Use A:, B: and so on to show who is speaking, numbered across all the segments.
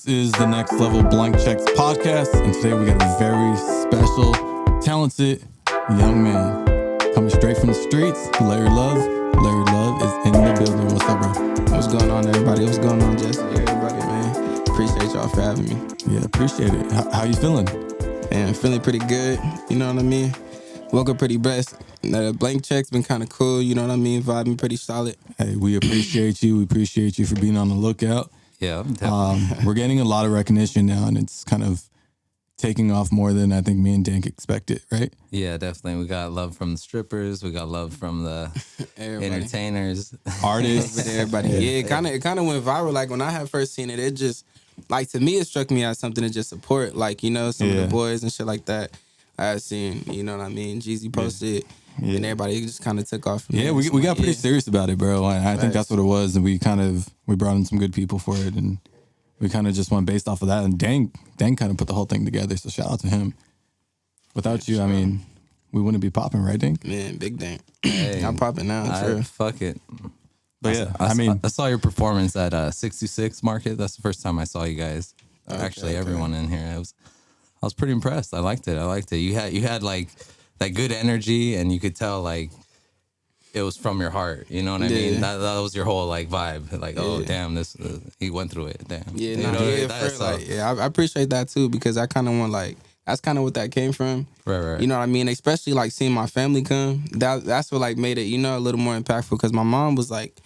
A: This is the Next Level Blank Checks podcast, and today we got a very special, talented young man coming straight from the streets. Larry Love. Larry Love is in the building. What's up, bro?
B: What's going on, everybody? What's going on, Jesse? Everybody, man. Appreciate y'all for having me.
A: Yeah, appreciate it. How you feeling?
B: Man, feeling pretty good. You know what I mean? Woke up pretty blessed. The blank check's been kind of cool. You know what I mean? Vibing pretty solid.
A: Hey, we appreciate you. We appreciate you for being on the lookout.
C: Yeah, definitely.
A: We're getting a lot of recognition now, and it's kind of taking off more than I think me and Dank expected, right?
C: Yeah, definitely. We got love from the strippers. We got love from the entertainers,
A: artists,
B: everybody. Yeah, it kind of went viral. Like when I had first seen it, it just like to me it struck me as something to just support. Like some of the boys and shit like that. I had seen, you know what I mean? Jeezy posted, and everybody just kind of took off. From
A: we got pretty serious about it, bro. I think that's what it was, and we brought in some good people for it, and we kind of just went based off of that. And Dank kind of put the whole thing together, so shout out to him. Without you, I mean, we wouldn't be popping, right, Dank?
B: Man, big Dank. Hey, I'm popping now.
C: Fuck it.
A: But yeah,
C: I saw your performance at 66 Market. That's the first time I saw you guys. Everyone in here. I was pretty impressed. I liked it. You had like that good energy, and you could tell like it was from your heart. You know what I mean? That was your whole like vibe. Like, oh damn, this he went through it. Damn.
B: Yeah, I appreciate that too, because I kind of want like that's kind of what that came from.
C: Right.
B: You know what I mean? Especially like seeing my family come. That's what like made it a little more impactful, because my mom was like,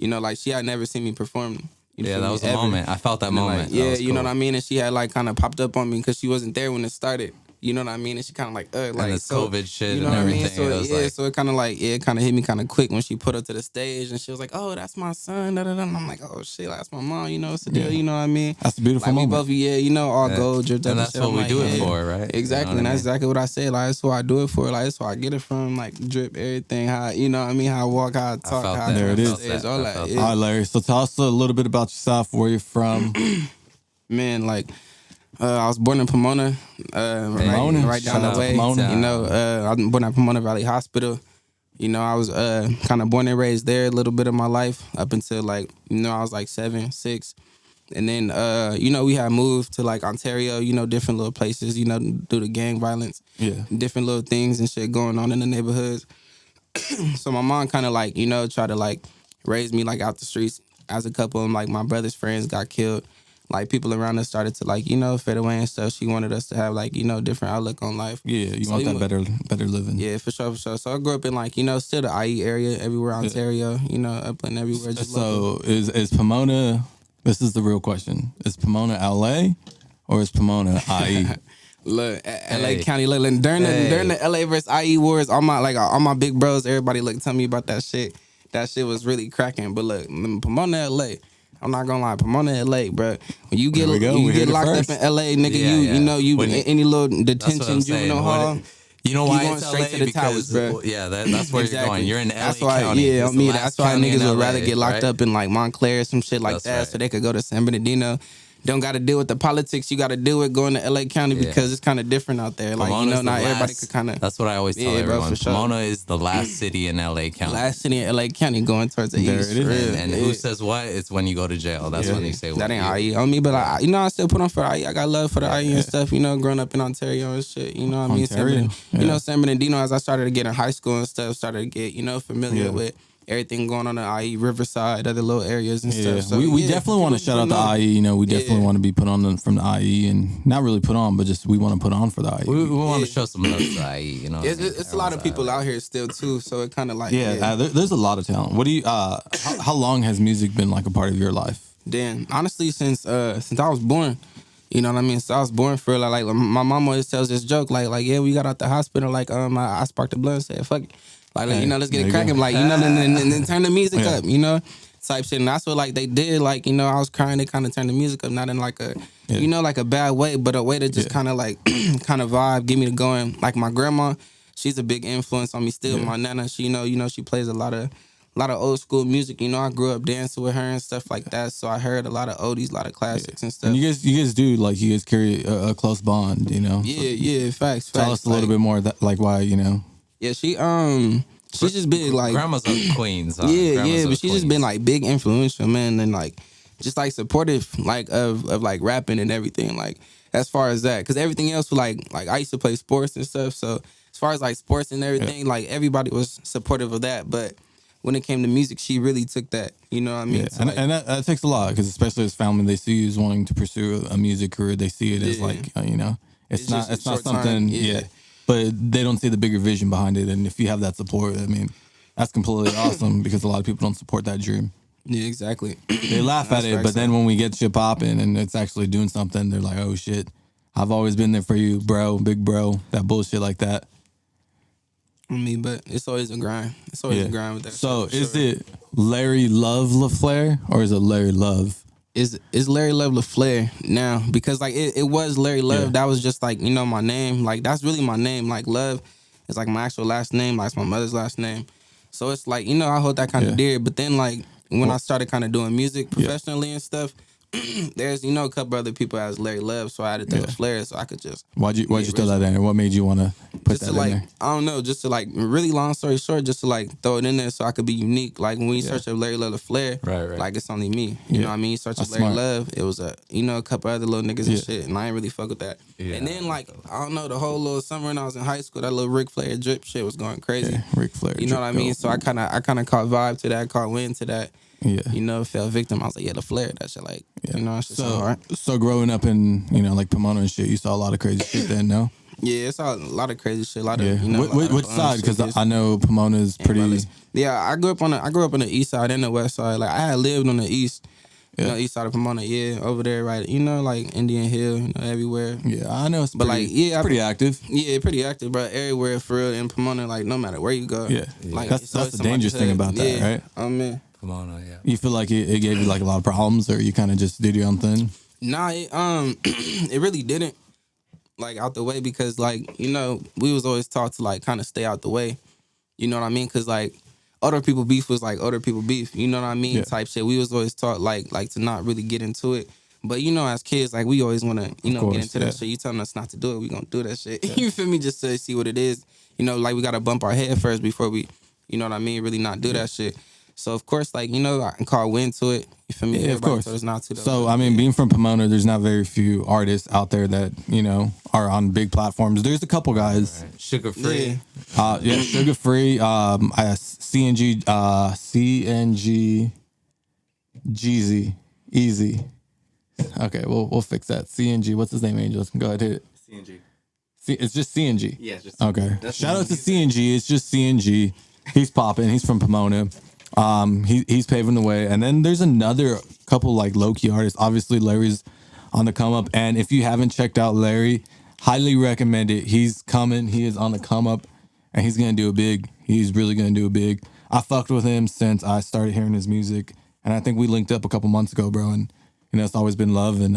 B: like she had never seen me perform.
C: That was the moment. I felt that moment.
B: Like, you know what I mean? And she had like kind of popped up on me because she wasn't there when it started. You know what I mean? And she kind of like,
C: and this COVID shit
B: you know
C: and everything.
B: I mean? So it kind of like, it kind of hit me kind of quick when she put up to the stage, and she was like, oh, that's my son. And I'm like, oh shit, that's my mom. It's the deal. You know what I mean?
A: That's a beautiful moment.
B: We both, all gold, dripped up.
C: And that's what we do it for, right?
B: Exactly. And that's exactly what I said. Like, that's what I do it for. Like, that's where I get it from. Like, drip, everything. How, you know what I mean? How I walk, how I talk, how I
A: there it is.
B: All that.
A: All right, Larry. So tell us a little bit about yourself, where you're from.
B: Man, like, I was born in Pomona, right down the way. I was born at Pomona Valley Hospital. I was kind of born and raised there a little bit of my life up until like, I was like 7, 6. And then, we had moved to like Ontario, different little places, due to gang violence.
A: Yeah.
B: Different little things and shit going on in the neighborhoods. So my mom kind of like, tried to like raise me like out the streets. As a couple of like my brother's friends got killed, like people around us started to like, fade away and stuff. She wanted us to have like, different outlook on life.
A: Yeah, you want that better living.
B: Yeah, for sure. So I grew up in like, still the IE area, everywhere, Ontario, Upland, everywhere. Just
A: so is Pomona, this is the real question, is Pomona LA or is Pomona IE?
B: Look, LA County, look, during the LA versus IE wars, all my big bros, everybody tell me about that shit. That shit was really cracking. But look, Pomona LA, I'm not gonna lie, Pomona LA, bro. When you get locked up in LA, nigga, any little detention, juvenile hall.
C: You know why
B: you going
C: it's
B: straight
C: LA?
B: to the towers, bro.
C: That's where you're going. You're in LA
B: that's why,
C: County.
B: That's why niggas would rather get locked up in like Montclair or some shit like that, so they could go to San Bernardino. Don't got to deal with the politics. You got to deal with going to LA County because it's kind of different out there. Like,
C: Pomona's
B: not everybody could kind of.
C: That's what I always tell everyone. Sure. Pomona is the last city in LA County.
B: Last city in LA County going towards the east.
C: And who says what? It's when you go to jail. That's when you say what.
B: That ain't IE on me, but I still put on for IE. I got love for the IE and stuff, growing up in Ontario and shit. You know what I mean? San Bernardino, as I started to get in high school and stuff, started to get, familiar with everything going on in IE, Riverside, other little areas and stuff. So,
A: we definitely want to shout out the IE. We definitely want to be put on from the IE, and not really put on, but just we want to put on for the IE.
C: We want to show some love to the IE.
B: It's a lot of people out here still too, so it kind of like
A: there's a lot of talent. What do you? How long has music been like a part of your life?
B: Dan, honestly, since I was born. You know what I mean? So I was born for like my mom always tells this joke like we got out the hospital I sparked the blunt and said fuck it. Like, let's get it cracking. Like, and then turn the music up, type shit. And that's what, like, they did. Like, I was crying. They kind of turned the music up, not in, like, a, like, a bad way, but a way to just kind of, like, kind of vibe, get me to going. Like, my grandma, she's a big influence on me still. My nana, she, she plays a lot of old school music. I grew up dancing with her and stuff like that. So I heard a lot of oldies, a lot of classics and stuff.
A: And you guys do, like, you guys carry a close bond,
B: Yeah, facts.
A: Tell us a little bit more, like, why,
B: Yeah, she's just been like
C: grandma's of Queens. Huh?
B: Yeah, but she's just been like big influential, man. And like just like supportive, like of like rapping and everything, like as far as that, because everything else was like I used to play sports and stuff, so as far as like sports and everything, like everybody was supportive of that, but when it came to music, she really took that, you know what I mean?
A: Yeah,
B: So, like,
A: and that takes a lot, because especially as family, they see you as wanting to pursue a music career. They see it as like, you know, it's not
B: short
A: something,
B: time, yeah.
A: but they don't see the bigger vision behind it. And if you have that support, I mean, that's completely awesome, because a lot of people don't support that dream.
B: Yeah, exactly.
A: They laugh at it, but then when we get shit popping and it's actually doing something, they're like, oh shit, I've always been there for you, bro, big bro, that bullshit like that.
B: I mean, but it's always a grind. It's always a grind with that.
A: So
B: shit,
A: is it Larry Love Laflair or is it Larry Love?
B: It's Larry Love Laflair now, because like it was Larry Love.
A: Yeah.
B: That was just like, you know, my name. Like that's really my name. Like Love is like my actual last name. Like it's my mother's last name. So it's like, you know, I hold that kind of dear. But then like when I started kind of doing music professionally and stuff, there's, you know, a couple other people as Larry Love, so I added the Laflair so I could just.
A: Why'd you throw that in there? What made you want to put
B: just
A: that
B: to
A: in
B: like,
A: there?
B: I don't know, just to like, really long story short, just to like throw it in there so I could be unique. Like when you search up Larry Love Laflair,
C: right.
B: like it's only me. You know what I mean? You search up Larry Love, it was you know, a couple other little niggas and shit, and I ain't really fuck with that. Yeah. And then like, I don't know, the whole little summer when I was in high school, that little Ric Flair drip shit was going crazy.
A: Yeah, Ric Flair.
B: You know what I mean? So I kind of caught vibe to that, caught wind to that.
A: Yeah.
B: You know, fell victim. I was like, yeah, the Flair, that shit, like, you know, it's so hard.
A: So growing up in, you know, like Pomona and shit, you saw a lot of crazy shit then, no?
B: Yeah, it's a lot of crazy shit. A lot of, you know,
A: which side? Because I know Pomona is pretty.
B: Yeah, I grew up on the east side and the west side. Like I had lived on the east, you know, east side of Pomona. Yeah, over there, right? You know, like Indian Hill, you know, everywhere.
A: Yeah, I know. It's
B: but
A: pretty,
B: like, yeah,
A: it's pretty active.
B: Yeah, pretty active, bro. Everywhere for real in Pomona. Like no matter where you go.
A: Yeah,
B: like
A: that's the dangerous thing about that, right?
B: Oh man.
C: Pomona, yeah.
A: You feel like it gave you like a lot of problems, or you kind of just did your own thing?
B: Nah, it really didn't. Like out the way, because like, you know, we was always taught to like kind of stay out the way. You know what I mean? Because like other people beef was like other people beef. You know what I mean?
A: Yeah.
B: Type shit. We was always taught like to not really get into it. But you know, as kids, like we always want to, you know, get into that shit. You telling us not to do it, we gonna do that shit. Yeah. You feel me? Just to see what it is. You know, like we gotta bump our head first before we, you know what I mean? Really not do that shit. So of course, like, you know, I can call wind to it. You feel me?
A: Yeah, of course.
B: Told us not to, though.
A: So I mean, being from Pomona, there's not very few artists out there that, you know, are on big platforms. There's a couple guys.
C: Right. Sugar Free.
A: Yeah, Sugar Free. CNG, Jeezy, Easy. Okay, we'll fix that. CNG. What's his name? Angels. Go ahead, hit it.
D: CNG.
A: It's just CNG.
D: Yeah, it's just
A: okay. Shout out to CNG. It's just CNG. He's popping. He's from Pomona. He's paving the way. And then there's another couple like low-key artists. Obviously, Larry's on the come up. And if you haven't checked out Larry, highly recommend it. He's coming. He is on the come up, and he's gonna do it big. He's really gonna do it big. I fucked with him since I started hearing his music, and I think we linked up a couple months ago, bro. And you know, it's always been love, and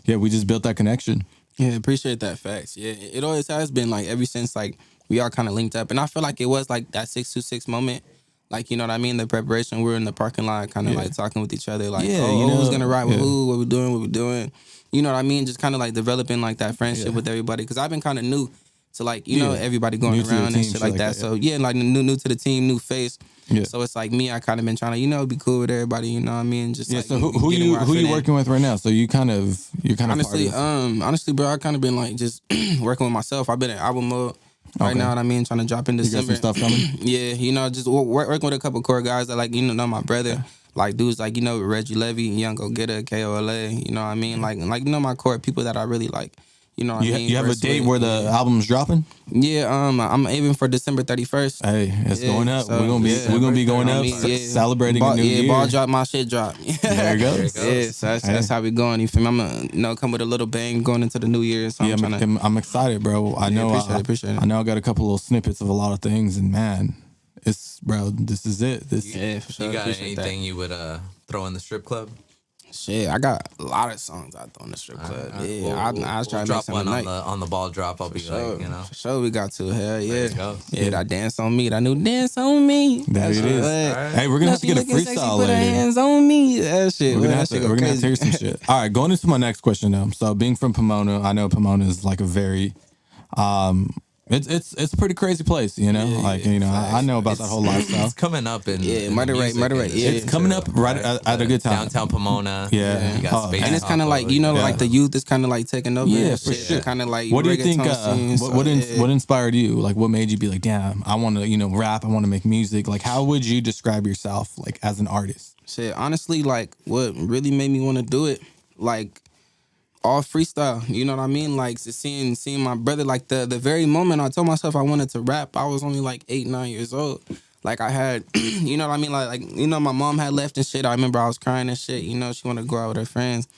A: yeah, we just built that connection.
B: Yeah, appreciate that. Facts. Yeah, it always has been like ever since like we all kind of linked up, and I feel like it was like that 626 moment. Like, you know what I mean? The preparation, we were in the parking lot kind of like talking with each other. Like, you know, who's going to ride with who, what we're doing. You know what I mean? Just kind of like developing like that friendship with everybody. Because I've been kind of new to like, you know, everybody going around and shit like that. So, yeah, like new to the team, new face. Yeah. So it's like me, I kind of been trying to, you know, be cool with everybody, you know what I mean? Just like,
A: so who you working with right now? So you kind of
B: honestly, bro, I kind of been like just working with myself. I've been in album mode. Right now, what I mean, trying to drop in December.
A: You got some stuff coming?
B: Yeah, you know, just working with a couple core guys that, like, you know my brother. Like, dudes like, you know, Reggie Levy, Young Go Getter, KOLA, you know what I mean? Like, you know, my core people that I really like. You know what I mean?
A: You have a date where the album's dropping?
B: Yeah, I'm aiming for December 31st.
A: Hey, it's going up. So, we're gonna be going up, celebrating a new year.
B: Ball drop, my shit drop.
A: There it goes.
B: Yeah, so that's how we going. You feel me? I'm gonna, you know, come with a little bang going into the new year. So
A: I'm excited, bro. I know.
B: Appreciate it.
A: I know I got a couple little snippets of a lot of things, and man, bro, this is it.
B: Yeah, for sure.
C: You got anything you would throw in the strip club?
B: Shit, I got a lot of songs out there on the strip club. I was trying to make some tonight.
C: On the ball drop. I'll be like, you know.
B: For sure, we got to. Hell yeah.
C: Yeah,
B: that dance on me. That new dance on me.
A: There it is. Right. Hey, we're gonna have to get a freestyle later.
B: Put her hands on me. That shit.
A: We're gonna have to hear some shit. All right, going into my next question now. So being from Pomona, I know Pomona is like a very It's a pretty crazy place, you know. I know about that whole lifestyle.
C: It's coming up in
B: murder rate. Yeah,
A: it's coming up right at a good time.
C: Downtown Pomona.
A: Yeah,
C: you got space
B: and it's kind of like like the youth is kind of like taking over.
A: Yeah, for sure.
B: Kind of like
A: what do you think? What
B: what
A: inspired you? Like, what made you be like, damn, I want to rap. I want to make music. Like, how would you describe yourself like as an artist?
B: Shit, honestly, like what really made me want to do it, like. All freestyle, you know what I mean? Like seeing my brother, like the very moment I told myself I wanted to rap, I was only like 8, 9 years old. Like I had, you know what I mean? Like my mom had left and shit. I remember I was crying and shit. You know, she wanted to go out with her friends.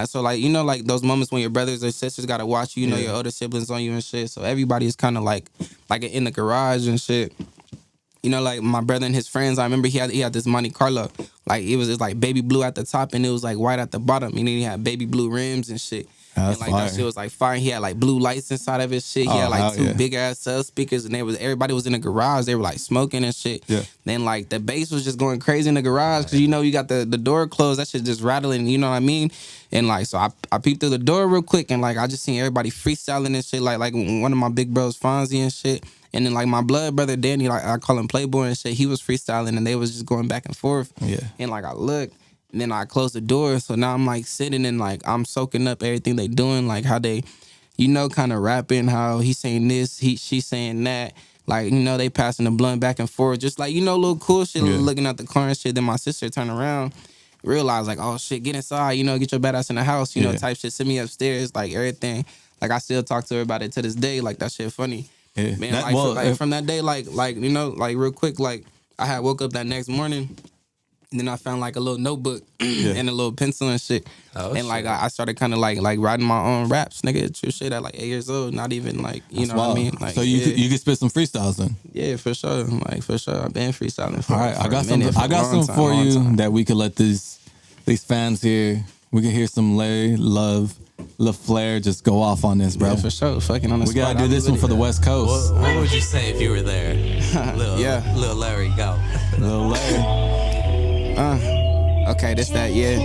B: So like like those moments when your brothers or sisters gotta watch you. You know, your older siblings on you and shit. So everybody is kind of like in the garage and shit. You know, like my brother and his friends, I remember he had this Monte Carlo. Like it was like baby blue at the top and it was like white at the bottom. And then he had baby blue rims and shit.
A: That's
B: and like
A: fire.
B: that shit was like fire. He had like blue lights inside of his shit. He had like 2 big ass cell speakers and everybody was in the garage. They were like smoking and shit.
A: Yeah.
B: Then like the bass was just going crazy in the garage because you got the door closed. That shit just rattling. You know what I mean? And like so I peeped through the door real quick and like I just seen everybody freestyling and shit. Like one of my big bros, Fonzie and shit. And then like my blood brother Danny, like I call him Playboy and shit, he was freestyling and they was just going back and forth.
A: Yeah.
B: And like I looked and then I closed the door. So now I'm like sitting and like I'm soaking up everything they doing, like how they, kind of rapping, how he saying this, she saying that. Like, they passing the blunt back and forth. Just like, little cool shit, looking at the car and shit. Then my sister turned around, realized like, oh shit, get inside, get your badass in the house, type shit, send me upstairs, like everything. Like I still talk to her about it to this day. Like that shit funny.
A: Yeah.
B: Man, from that day, like real quick, like I had woke up that next morning and then I found like a little notebook and a little pencil and shit.
C: Oh,
B: and like I started kind of like writing my own raps, nigga. True shit at like 8 years old, not even like,
A: That's
B: know what I mean?
A: wild.
B: Like,
A: so you could spit some freestyles then?
B: Yeah, for sure. Like for sure. I've been freestyling for
A: all right,
B: for
A: I got
B: a minute,
A: something for you that we could let these fans hear. We can hear some Larry Love Laflair just go off on this, bro.
B: Yeah, for sure. Fucking on the
A: We
B: spot.
A: gotta do this one for the West Coast.
C: What would you say if you were there? Little Larry, go.
A: Little Larry.
B: Okay, this that, yeah.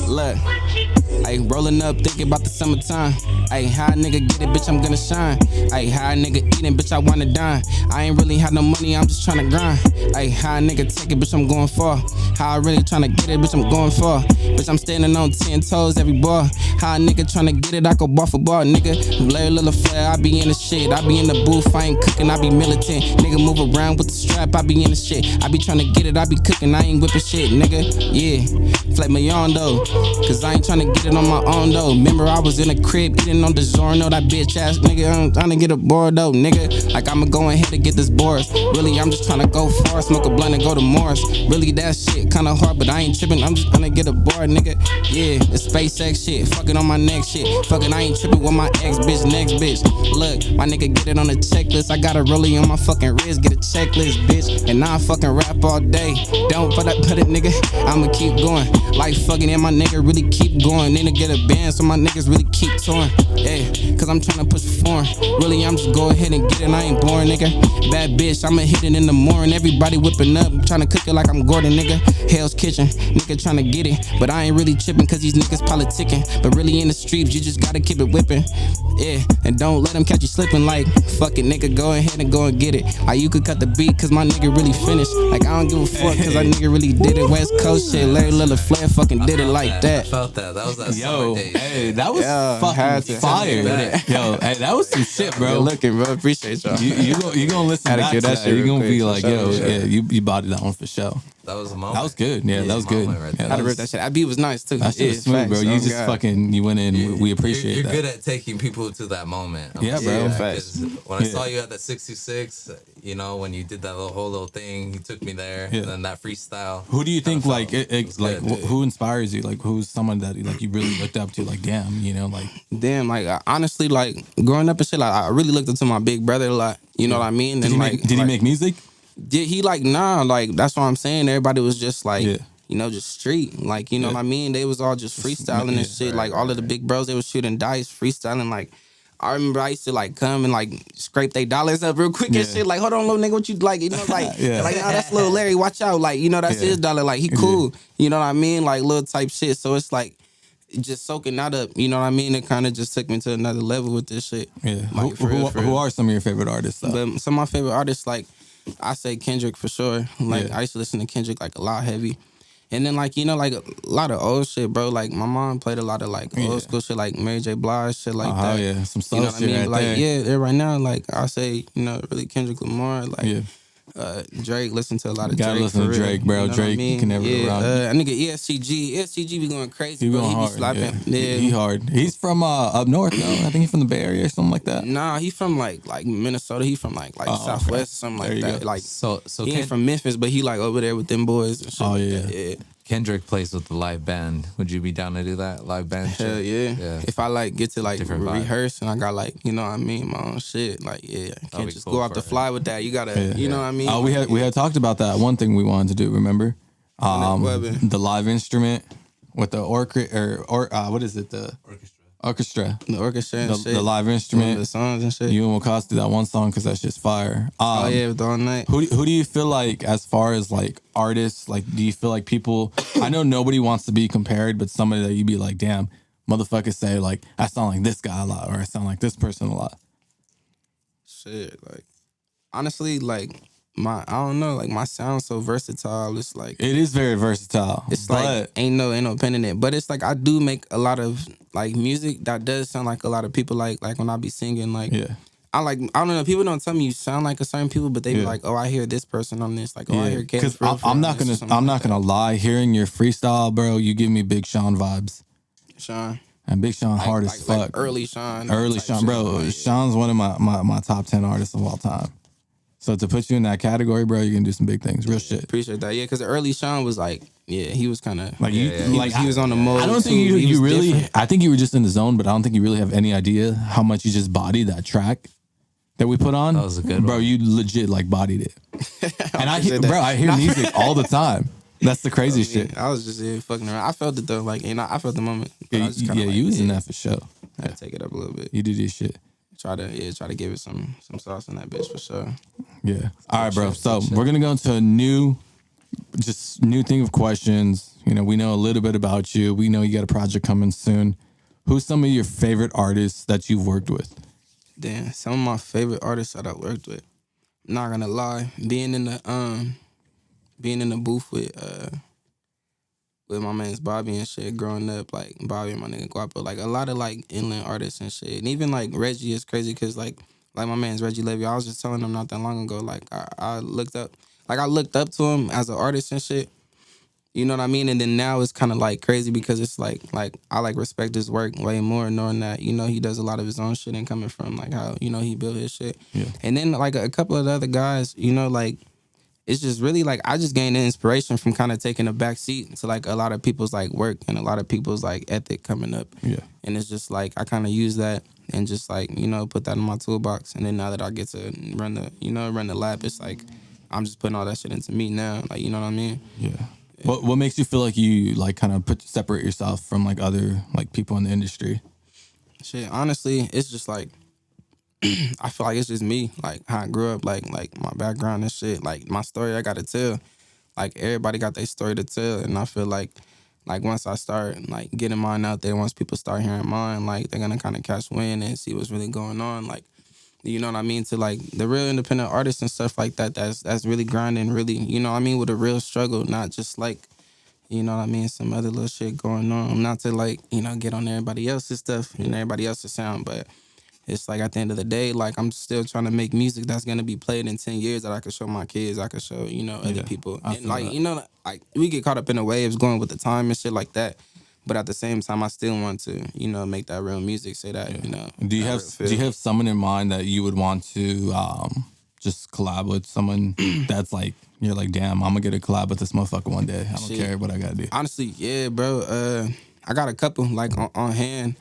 B: Look. Ayy, rolling up, thinking about the summertime. Ayy, how a nigga get it, bitch, I'm gonna shine. Ayy, how a nigga eating, bitch, I wanna dine. I ain't really had no money, I'm just tryna grind. Ayy, how a nigga take it, bitch, I'm going far. How I really tryna get it, bitch, I'm going far. Bitch, I'm standing on 10 toes every bar. How a nigga tryna get it, I go bar for bar, nigga. Larry Love Laflair, I be in the shit. I be in the booth, I ain't cooking, I be militant. Nigga move around with the strap, I be in the shit. I be tryna get it, I be cooking, I ain't whipping shit, nigga. Yeah, flat me on though, cause I ain't tryna get it on my own though. Remember I was in the crib eating on the Zorno, that bitch ass nigga. I'm trying to get a board though, nigga. Like I'ma go ahead and get this boards. Really, I'm just trying to go far, smoke a blunt and go to Mars. Really, that shit kinda hard, but I ain't tripping. I'm just gonna get a board, nigga. Yeah, the SpaceX shit, fucking on my neck shit. Fucking, I ain't tripping with my ex bitch, next bitch. Look, my nigga get it on the checklist. I got a rollie on my fucking wrist, get a checklist, bitch. And now I fucking rap all day. Don't put it, nigga. I'ma keep going. Like fucking, and my nigga really keep going. Then to get a band, so my niggas really keep touring. Yeah, cause I'm tryna push form. Really, I'm just go ahead and get it, I ain't boring, nigga. Bad bitch, I'ma hit it in the morning. Everybody whipping up, tryna cook it like I'm Gordon, nigga. Hell's Kitchen, nigga tryna get it. But I ain't really tripping cause these niggas politicking. But really in the streets, you just gotta keep it whipping. Yeah, and don't let them catch you slipping. Like, fuck it, nigga, go ahead and go and get it. Like, you could cut the beat cause my nigga really finished. Like, I don't give a fuck cause that nigga really did it. West Coast shit, Larry Love Laflair fucking did it like that.
C: I felt that. That was that summer day.
A: Hey, that was fucking fire. Yo, hey, that was some shit, bro.
B: Good looking, bro. Appreciate y'all.
A: You gonna listen back to that shit. You gonna be like, yo, yeah, you bodied that one for sure.
C: That was a moment.
A: That was good. Yeah, that was good.
C: Right
A: yeah,
B: I had to rip that shit. That beat was nice too.
A: That shit was smooth, bro. You just fucking, you went in. We appreciate
C: you're
A: that.
C: You're good at taking people to that moment.
A: Yeah, bro.
C: When I saw you at that 66, when you did that whole little thing, you took me there. Yeah. And then that freestyle.
A: Who do you think who inspires you? Like, who's someone that like you really looked up to? Like, damn,
B: like honestly, like growing up and shit, like I really looked up to my big brother a lot. You know what I mean?
A: Did he make music?
B: Did he nah, like that's what I'm saying. Everybody was just like, just street. Like, you know what I mean? They was all just freestyling and shit. Like all of the big bros, they was shooting dice, freestyling. Like I remember I used to like come and like scrape their dollars up real quick and shit. Like, hold on, little nigga, what you like? Like, like, nah, that's little Larry, watch out. Like, that's his dollar. Like, he cool. You know what I mean? Like little type shit. So it's like, just soaking that up. You know what I mean? It kind of just took me to another level with this shit.
A: Yeah.
B: Like,
A: Who are some of your favorite artists, though?
B: But some of my favorite artists, like, I say Kendrick for sure. Like,
A: Yeah.
B: I used to listen to Kendrick, like, a lot heavy. And then, like, you know, like, a lot of old shit, bro. Like, my mom played a lot of, like, old school shit, like Mary J. Blige, shit like that.
A: Oh, yeah. Some soul
B: You know what I
A: shit
B: mean?
A: right
B: But, like,
A: there.
B: yeah, right now, like, I say, you know, really Kendrick Lamar, like,
A: Yeah.
B: Drake, listen to a lot of
A: Gotta
B: Drake.
A: listen
B: for
A: to
B: real.
A: Drake, bro.
B: You know
A: Drake,
B: what I mean?
A: you can never go wrong.
B: A nigga ESTG be going crazy,
A: He
B: bro.
A: going
B: He be
A: hard.
B: slapping.
A: Yeah. He hard. He's from up north, though. I think he's from the Bay Area or something like that.
B: Nah, he from like Minnesota. He from like Southwest,
A: okay.
B: something
A: There
B: like
A: you
B: that.
A: go.
B: Like
C: So
B: he ain't from Memphis, but he like over there with them boys and shit.
A: Oh,
B: like
A: yeah.
B: that. Yeah.
C: Kendrick plays with the live band. Would you be down to do that live band?
B: Hell
C: shit?
B: yeah.
C: Yeah.
B: If I like get to like
C: Different vibe.
B: rehearse and I got like, you know what I mean, my own shit, like yeah, I can't
C: be
B: just
C: cool
B: go off
C: for
B: the
C: it.
B: fly with that. You gotta, you know what I mean?
A: Oh, we had talked about that one thing we wanted to do. Remember,
B: What happened?
A: the live instrument with the what is it? The orchestra.
B: The orchestra and shit.
A: The live
B: the
A: instrument.
B: songs and shit.
A: You and Wakas do that one song because that's just fire.
B: Oh yeah, with all night.
A: Who do you feel like, as far as like artists, like do you feel like people? I know nobody wants to be compared, but somebody that you'd be like, damn, motherfuckers say like I sound like this guy a lot, or I sound like this person a lot.
B: Shit, like honestly, like I don't know, like my sound's so versatile. It's like
A: It is very versatile.
B: it's
A: but
B: like ain't no pen in it. But it's like I do make a lot of like music that does sound like a lot of people like when I be singing like
A: yeah.
B: I don't know, people don't tell me you sound like a certain people, but they be
A: Yeah.
B: like, oh, I hear this person on this, like, oh, I hear Kevin
A: Because I'm not gonna
B: like
A: lie. Hearing your freestyle, bro, you give me Big Sean vibes,
B: that. Sean.
A: and Big Sean hard as fuck.
B: Like early Sean.
A: Early
B: type
A: Sean,
B: shit.
A: bro.
B: Like,
A: Sean's one of my top 10 artists of all time. So to put you in that category, bro, you're gonna do some big things, real shit.
B: appreciate that. Yeah, because the early Sean was like, yeah, he was kind of
A: Like you, like
B: he was on the mode.
A: I don't think
B: too. He
A: you
B: was
A: really.
B: different.
A: I think you were just in the zone, but I don't think you really have any idea how much you just bodied that track that we put on.
C: That was a good
A: bro.
C: one.
A: You legit like bodied it, and I hear,
B: appreciate that.
A: bro, I hear music all the time. That's the crazy shit.
B: I was just fucking around. I felt it though, like I felt the moment. But I
A: Yeah,
B: just kinda, like,
A: you was in that for sure.
B: I had to take it up a little bit.
A: You did your shit.
B: Try to give it some sauce in that bitch for sure.
A: Yeah. All right, bro. So we're gonna go into a new thing of questions. You know, we know a little bit about you. We know you got a project coming soon. Who's some of your favorite artists that you've worked with?
B: Damn, some of my favorite artists that I worked with. I'm not gonna lie, being in the booth with my man's Bobby and shit, growing up, like Bobby and my nigga Guapo, like a lot of like inland artists and shit, and even like Reggie is crazy because like my man's Reggie Levy. I was just telling him not that long ago, like I looked up to him as an artist and shit. You know what I mean? And then now it's kind of like crazy because it's like I like respect his work way more, knowing that, you know, he does a lot of his own shit and coming from like how, you know, he built his shit.
A: Yeah.
B: And then like a couple of the other guys, you know, like it's just really like I just gained inspiration from kind of taking a back seat to like a lot of people's like work and a lot of people's like ethic coming up.
A: Yeah.
B: And it's just like I kind of use that and just like, you know, put that in my toolbox. And then now that I get to run the lab, it's like I'm just putting all that shit into me now. Like, you know what I mean?
A: Yeah. What makes you feel like you like kind of separate yourself from like other like people in the industry?
B: Shit, honestly, it's just like I feel like it's just me, like how I grew up, like my background and shit, like my story I gotta tell. Like everybody got their story to tell, and I feel like once I start like getting mine out there, once people start hearing mine, like they're gonna kind of catch wind and see what's really going on, like, you know what I mean, to like the real independent artists and stuff like that. That's really grinding, really, you know what I mean, with a real struggle, not just like, you know what I mean, some other little shit going on. Not to like, you know, get on everybody else's stuff and everybody else's sound, but it's like at the end of the day, like I'm still trying to make music that's gonna be played in 10 years that I could show my kids, I could show, you know, other people. And like,
A: that.
B: you know, like we get caught up in the waves going with the time and shit like that. But at the same time, I still want to, you know, make that real music, say that, you know.
A: Do you have someone in mind that you would want to just collab with? Someone that's like, you're like, damn, I'm gonna get a collab with this motherfucker one day. I don't care what I gotta do.
B: Honestly, yeah, bro. I got a couple like on hand,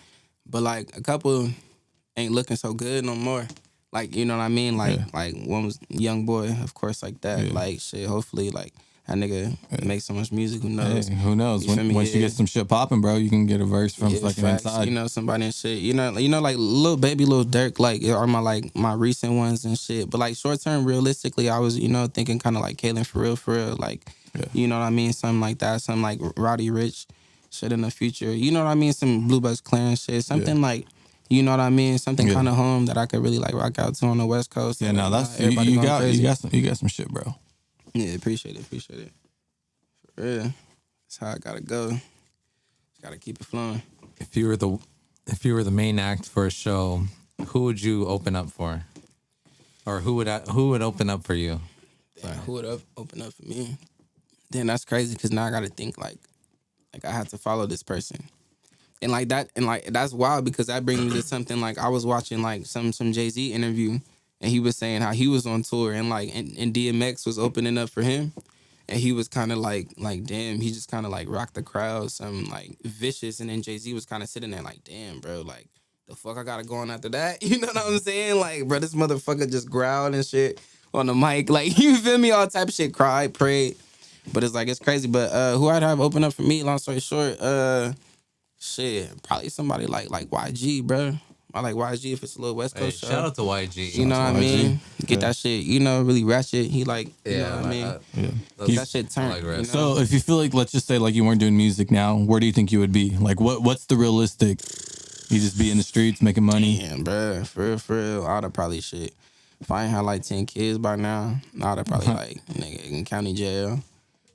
B: but like a couple ain't looking so good no more. Like, you know what I mean? Like one was Young Boy, of course, like that.
A: Yeah.
B: Like shit, hopefully like that nigga make so much music, who knows?
A: Hey, who knows?
B: You feel me?
A: Once you get some shit popping, bro, you can get a verse from fucking
B: facts,
A: inside.
B: you know, somebody and shit. You know, like Lil Baby, Lil Durk, like are my recent ones and shit. But like short term, realistically, I was, you know, thinking kind of like Kaylin for real, like, you know what I mean, something like that, something like Roddy Rich. shit in the future. You know what I mean? Some Blue Bucks Clan shit. Something like, you know what I mean? Something kind of home that I could really like rock out to on the West Coast.
A: Yeah, no, that's
B: everybody
A: you
B: going
A: got
B: crazy.
A: you got some shit, bro.
B: Yeah, appreciate it. For real. That's how I gotta go. Just gotta keep it flowing.
C: If you were the main act for a show, who would you open up for? Or who would open up for you?
B: Damn, who would open up for me? Then that's crazy because now I gotta think like I have to follow this person. And like that, and like that's wild because that brings me to something like I was watching like some Jay-Z interview and he was saying how he was on tour and like and DMX was opening up for him. And he was kind of like damn, he just kind of like rocked the crowd, some like vicious. And then Jay-Z was kind of sitting there like, damn, bro, like the fuck I gotta go on after that? You know what I'm saying? Like, bro, this motherfucker just growled and shit on the mic. Like, you feel me? All type of shit, cried, prayed. But it's like, it's crazy. But who I'd have open up for me, long story short, shit, probably somebody like YG, bro. I like YG if it's a little West Coast show.
C: Shout out to YG.
B: You know what I mean? Get that shit, you know, really ratchet. He like, you know what I mean? Get that shit turned.
C: like
B: you know?
A: So if you feel like, let's just say like you weren't doing music now, where do you think you would be? Like what's the realistic? You just be in the streets making money?
B: Damn, bro. For real. I'd have probably shit. If I ain't had like 10 kids by now, I'd have probably like, nigga, in county jail.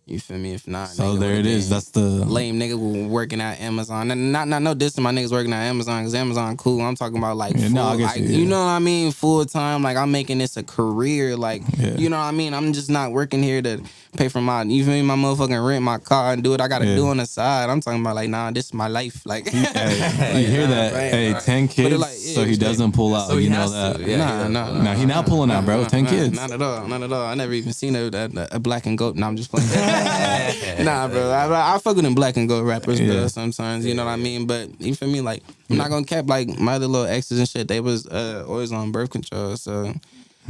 B: You feel me? If not,
A: So there it is. That's the
B: lame nigga working at Amazon. Not no diss to my niggas working at Amazon because Amazon cool. I'm talking about like full,
A: I guess
B: you know what I mean, full time. Like I'm making this a career. Like you know what I mean. I'm just not working here to pay for my you feel me, my motherfucking rent, my car, and do what I gotta do on the side. I'm talking about like nah, this is my life. Like
A: you hear that?
B: Right,
A: hey, 10 kids,
B: like,
A: so he doesn't pull out.
C: So
A: you
C: he
A: know
C: has
A: that?
C: to. Yeah,
B: Nah,
A: he not pulling out, bro. 10 kids.
B: Not at all. I never even seen a black and gold. No, I'm just playing. Nah, bro. I fuck with them black and gold rappers, bro. Sometimes, you know what I mean. But you feel me? Like I'm not gonna cap. Like my other little exes and shit, they was always on birth control. So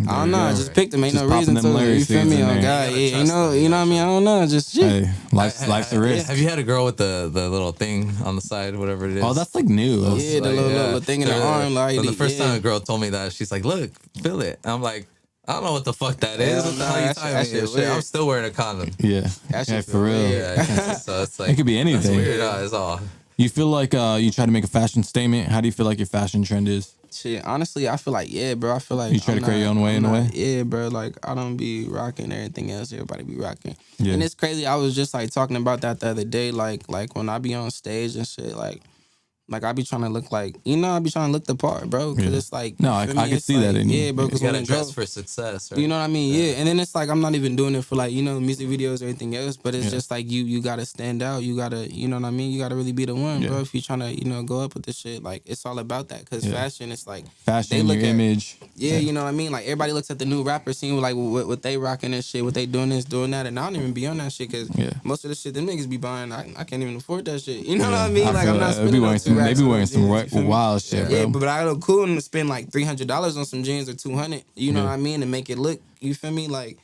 B: I don't know. I just picked them. Ain't
A: Just
B: no reason
A: popping them
B: to. You feel me?
A: in
B: Oh
A: there.
B: God, yeah. You know what I mean. I don't know. Just shit.
A: Hey, life's a risk.
C: Have you had a girl with the little thing on the side, whatever it is?
A: Oh, that's like new.
B: Yeah, the little thing in the arm. Like
C: so the first time a girl told me that, she's like, "Look, feel it." I'm like, I don't know what the fuck that is. What the hell you telling me?
B: shit
C: Shit,
B: weird.
C: I'm still wearing a condom.
A: Yeah,
B: That shit
A: for real.
C: Yeah, so it's like
A: It could be
C: That's
A: anything.
C: weird. It's all.
A: You feel like you try to make a fashion statement. How do you feel like your fashion trend is?
B: Shit, honestly, I feel like, yeah, bro. I feel like
A: You try to create your own way in a way?
B: Yeah, bro. Like, I don't be rocking everything else. Everybody be rocking.
A: Yeah.
B: And it's crazy. I was just, like, talking about that the other day. Like when I be on stage and shit, like I be trying to look like, you know, I be trying to look the part, bro. Because it's like,
A: No,
B: you
A: I
B: feel me?
A: can
B: It's
A: see
B: like,
A: that in you.
B: yeah, bro.
C: You
B: Because
C: gotta
B: when it
C: dress
B: goes,
C: for success, right?
B: you know what I mean? Yeah. And then it's like, I'm not even doing it for like, you know, music videos or anything else, but it's just like you gotta stand out. You gotta, you know what I mean? You gotta really be the one, bro. If you're trying to, you know, go up with this shit, like it's all about that. Cause fashion, it's like
A: Fashion,
B: they look
A: your
B: at-
A: image.
B: Yeah, you know what I mean? Like everybody looks at the new rapper scene like what they rocking and shit, what they doing this, doing that, and I don't even be on that shit cause most of the shit them niggas be buying, I can't even afford that shit. You know what I mean? Like I'm not spending on two
A: They
B: racks
A: be
B: on
A: wearing some
B: jeans, you feel me?
A: wild shit,
B: Yeah,
A: bro.
B: but I don't cool to spend like $300 on some jeans or $200. You know what I mean? To make it look, you feel me? Like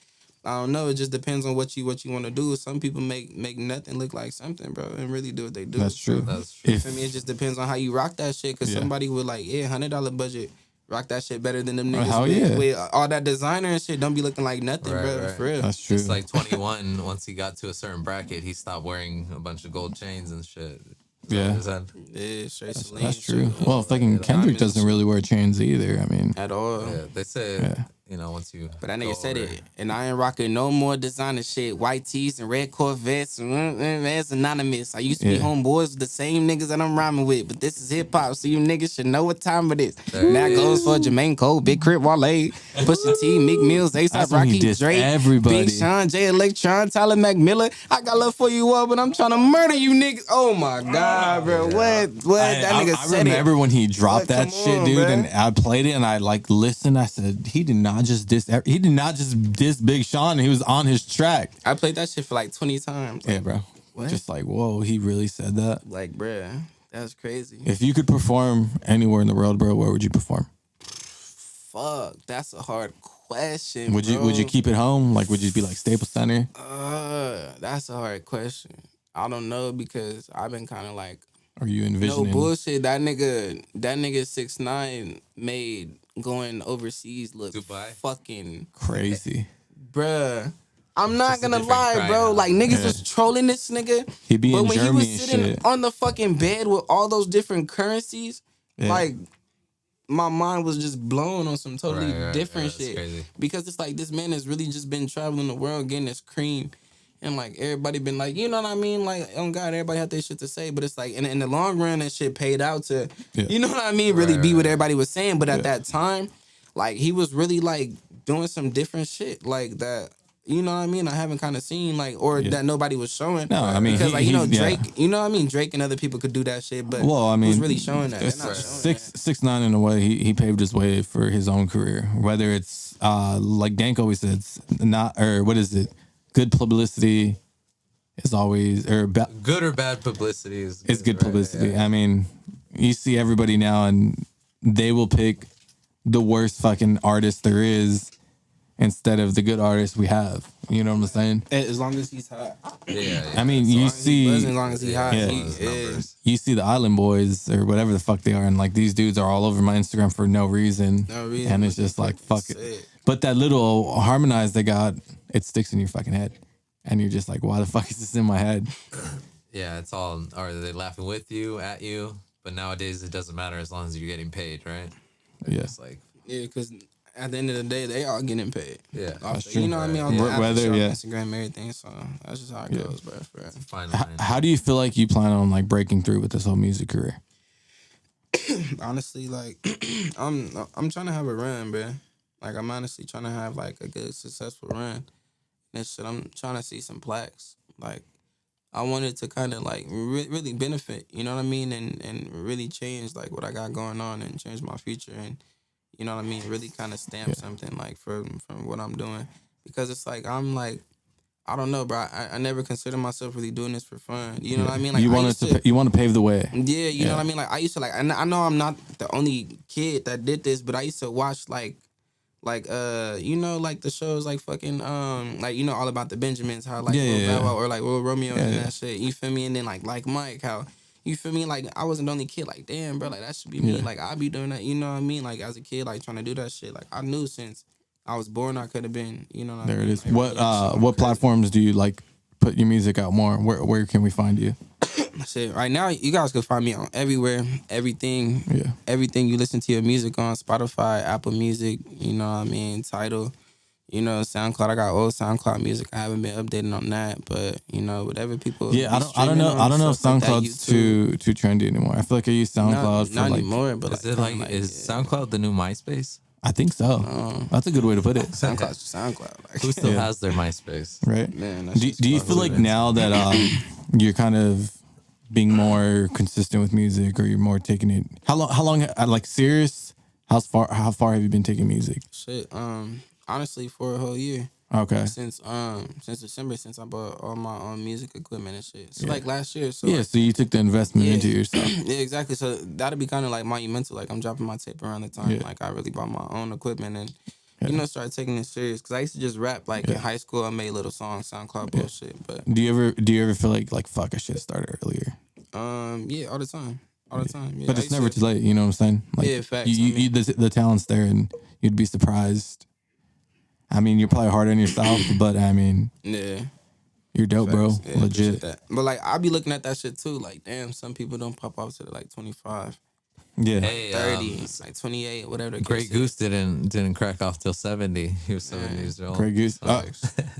B: I don't know. It just depends on what you want to do. Some people make nothing look like something, bro, and really do what they do.
A: That's true.
C: That's true.
B: You feel me? It just depends on how you rock that shit. Cause somebody with like $100 budget rock that shit better than them niggas
A: hell yeah.
B: with all that designer and shit. Don't be looking like nothing,
C: Right,
B: bro.
C: right.
B: For real.
A: That's true.
C: It's like 21. Once he got to a certain bracket, he stopped wearing a bunch of gold chains and shit.
A: Yeah.
C: Is that,
B: Yeah, straight Celine.
A: That's true.
B: shit.
A: Well, fucking Kendrick doesn't really wear chains either. I mean,
B: At all.
C: yeah, they say, you know, once you.
B: But that nigga
C: go
B: said
C: over-
B: it, and I ain't rocking no more designer shit. White tees and red Corvettes, that's anonymous. I used to be homeboys with the same niggas that I'm rhyming with, but this is hip hop, so you niggas should know what time it is. Now it goes for Jermaine Cole, Big Crit Wale, Pusha T, Meek Mills,
A: That's
B: ASAP
A: when he
B: Rocky,
A: dissed
B: Drake,
A: everybody.
B: Big Sean, Jay Electron, Tyler McMillan. I got love for you all, but I'm trying to murder you niggas. Oh my God, bro, what? That nigga
A: I
B: said it.
A: remember when he dropped
B: Like,
A: that
B: come
A: shit,
B: on,
A: dude,
B: bruh.
A: and I played it and I like listened. I said he did not just diss Big Sean. He was on his track.
B: I played that shit for like 20 times.
A: Yeah, bro.
B: What?
A: Just like, whoa, he really said that.
B: Like, bruh, that's crazy.
A: If you could perform anywhere in the world, bro, where would you perform?
B: Fuck, that's a hard question.
A: Would you keep it home? Like, would you be like Staples Center?
B: That's a hard question. I don't know because I've been kind of like,
A: Or are you
B: no
A: envisioning?
B: bullshit. That nigga 6ix9ine made going overseas look
C: Dubai?
B: fucking
A: Crazy.
B: bruh. I'm not
C: Just a
B: gonna
C: different
B: lie,
C: cry
B: bro.
C: now.
B: Like niggas was trolling this nigga.
A: He be
B: but
A: in
B: when he
A: Germany
B: was
A: and
B: sitting
A: shit.
B: on the fucking bed with all those different currencies,
A: Yeah.
B: like my mind was just blown on some totally different
C: that's
B: shit.
C: crazy.
B: Because it's like this man has really just been traveling the world getting his cream. And like everybody been like, you know what I mean? Like, oh God, everybody had their shit to say. But it's like in the long run, that shit paid out to, you know what I mean? Really be what everybody was saying. But at that time, like he was really like doing some different shit like that. You know what I mean? I haven't kind of seen like, or that nobody was showing.
A: No, I mean,
B: because like, you know, Drake,
A: yeah.
B: you know what I mean? Drake and other people could do that shit, but
A: Well, I mean,
B: who's really showing that? They're not showing that.
A: 6ix9ine in a way, he paved his way for his own career. Whether it's like Dank always says, not or what is it? Good publicity is always
C: Good or bad publicity is
A: good publicity. I mean, you see everybody now, and they will pick the worst fucking artist there is instead of the good artists we have. You know what I'm saying?
B: As long as he's hot.
C: Yeah.
A: I mean, you see,
B: As long as he's hot,
A: Yeah.
B: he is.
A: you see the Island Boys or whatever the fuck they are, and like these dudes are all over my Instagram for no reason. And it's just like fuck it. But that little harmonize they got, it sticks in your fucking head, and you're just like, why the fuck is this in my head?
C: Yeah, it's all. Are they laughing with you, at you? But nowadays, it doesn't matter as long as you're getting paid, right?
A: Yeah.
C: It's like,
B: because at the end of the day, they all getting paid.
C: yeah,
B: You know what I mean? On the
A: Whether,
B: Instagram and everything. So that's just how it goes, bro.
C: fine line.
A: How do you feel like you plan on like breaking through with this whole music career?
B: Honestly, like I'm trying to have a run, bro. Like I'm honestly trying to have like a good successful run. And shit, I'm trying to see some plaques. Like I wanted to kind of like really benefit, you know what I mean, and really change like what I got going on and change my future and you know what I mean, really kind of stamp something like from what I'm doing because it's like I'm like I don't know, bro. I never considered myself really doing this for fun. You know what I mean? Like
A: you want to pave the way.
B: Yeah, you know what I mean? Like I used to like I know I'm not the only kid that did this, but I used to watch like you know like the shows like fucking like you know all about the Benjamins, how like Bow Wow or like Little Romeo and that shit. You feel me? And then like Mike, how you feel me? Like I wasn't the only kid. Like damn, bro, like that should be me. Like I'll be doing that. You know what I mean? Like as a kid, like trying to do that shit. Like I knew since I was born, I could have been. You know what I mean?
A: There it is.
B: Like,
A: What platforms do you like put your music out more? Where can we find you?
B: Shit, right now you guys can find me on everywhere, everything.
A: Yeah.
B: Everything you listen to your music on Spotify, Apple Music. You know what I mean? Tidal. You know, SoundCloud. I got old SoundCloud music. I haven't been updating on that, but you know, whatever people.
A: Yeah, I don't know if SoundCloud's too trendy anymore. I feel like I use SoundCloud
B: not
A: for like.
B: anymore. But
C: Is it like is SoundCloud the new MySpace?
A: I think so. That's a good way to put it.
B: SoundCloud's just SoundCloud. Like,
C: Who still has their MySpace?
A: Right.
B: man,
A: Do you feel like now that you're kind of being more consistent with music, or you're more taking it? How long? Like serious? How far have you been taking music?
B: shit? Honestly, for a whole year.
A: Okay.
B: Since December, since I bought all my own music equipment and shit. So like last year. So
A: Yeah.
B: like,
A: So you took the investment into yourself.
B: yeah, exactly. So that'll be kind of like monumental. Like I'm dropping my tape around the time. Like I really bought my own equipment and you know started taking it serious. Cause I used to just rap like in high school. I made little songs, SoundCloud bullshit. But
A: Do you ever feel like fuck, I should have started earlier?
B: yeah, all the time. All the time. Yeah,
A: But it's never too late. You know what I'm saying? Like,
B: Yeah, facts.
A: The talent's there, and you'd be surprised. I mean, you're probably hard on yourself, but I mean,
B: Yeah.
A: you're dope, bro.
B: Yeah, appreciate
A: Legit.
B: that. But like I be looking at that shit too. Like damn, some people don't pop off to the like 25,
A: Yeah.
C: Hey,
B: 30, like 28, whatever. The
C: Grey
B: case is.
C: Goose didn't crack off till 70. He was 70 years old.
A: Grey Goose.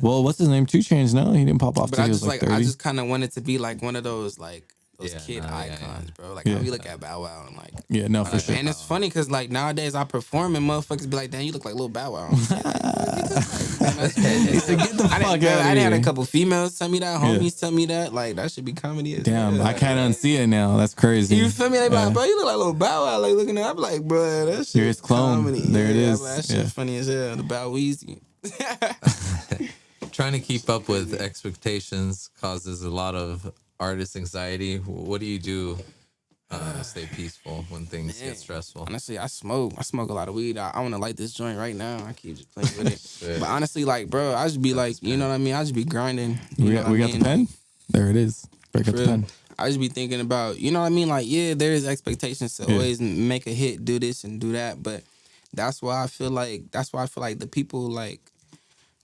A: Well, what's his name? 2 Chainz. No, he didn't pop off
B: But
A: till
B: I
A: he was
B: just
A: like
B: like
A: 30.
B: I just kind of wanted to be like one of those
C: Yeah,
B: kid icons, bro. Like
A: Yeah.
B: how we look at Bow Wow and like.
A: Yeah, no, for sure.
B: And it's funny because like nowadays I perform and motherfuckers be like, "Damn, you look like Lil Bow Wow."
A: He said, get the fuck out of here.
B: I done had a couple females tell me that, homies tell me that. Like that should be comedy. As
A: Damn,
B: hell.
A: I can't unsee it now. That's crazy.
B: You feel me? They be like, bro, you look like Lil Bow Wow. Like looking at, I'm like, bro, that shit.
A: You're his clone.
B: Comedy.
A: There it is.
B: Like, that shit funny as hell. The Bow Weezy.
C: Trying to keep up with expectations causes a lot of artist anxiety. What do you do to stay peaceful when things get stressful?
B: Honestly, I smoke a lot of weed. I want to light this joint right now. I keep just playing with it. But honestly, like, bro, I just be like, you know what I mean? I just be grinding.
A: we got the pen? There it is. Break up the pen.
B: I just be thinking about, you know what I mean? Like, yeah, there is expectations to always make a hit, do this and do that. But that's why I feel like the people, like,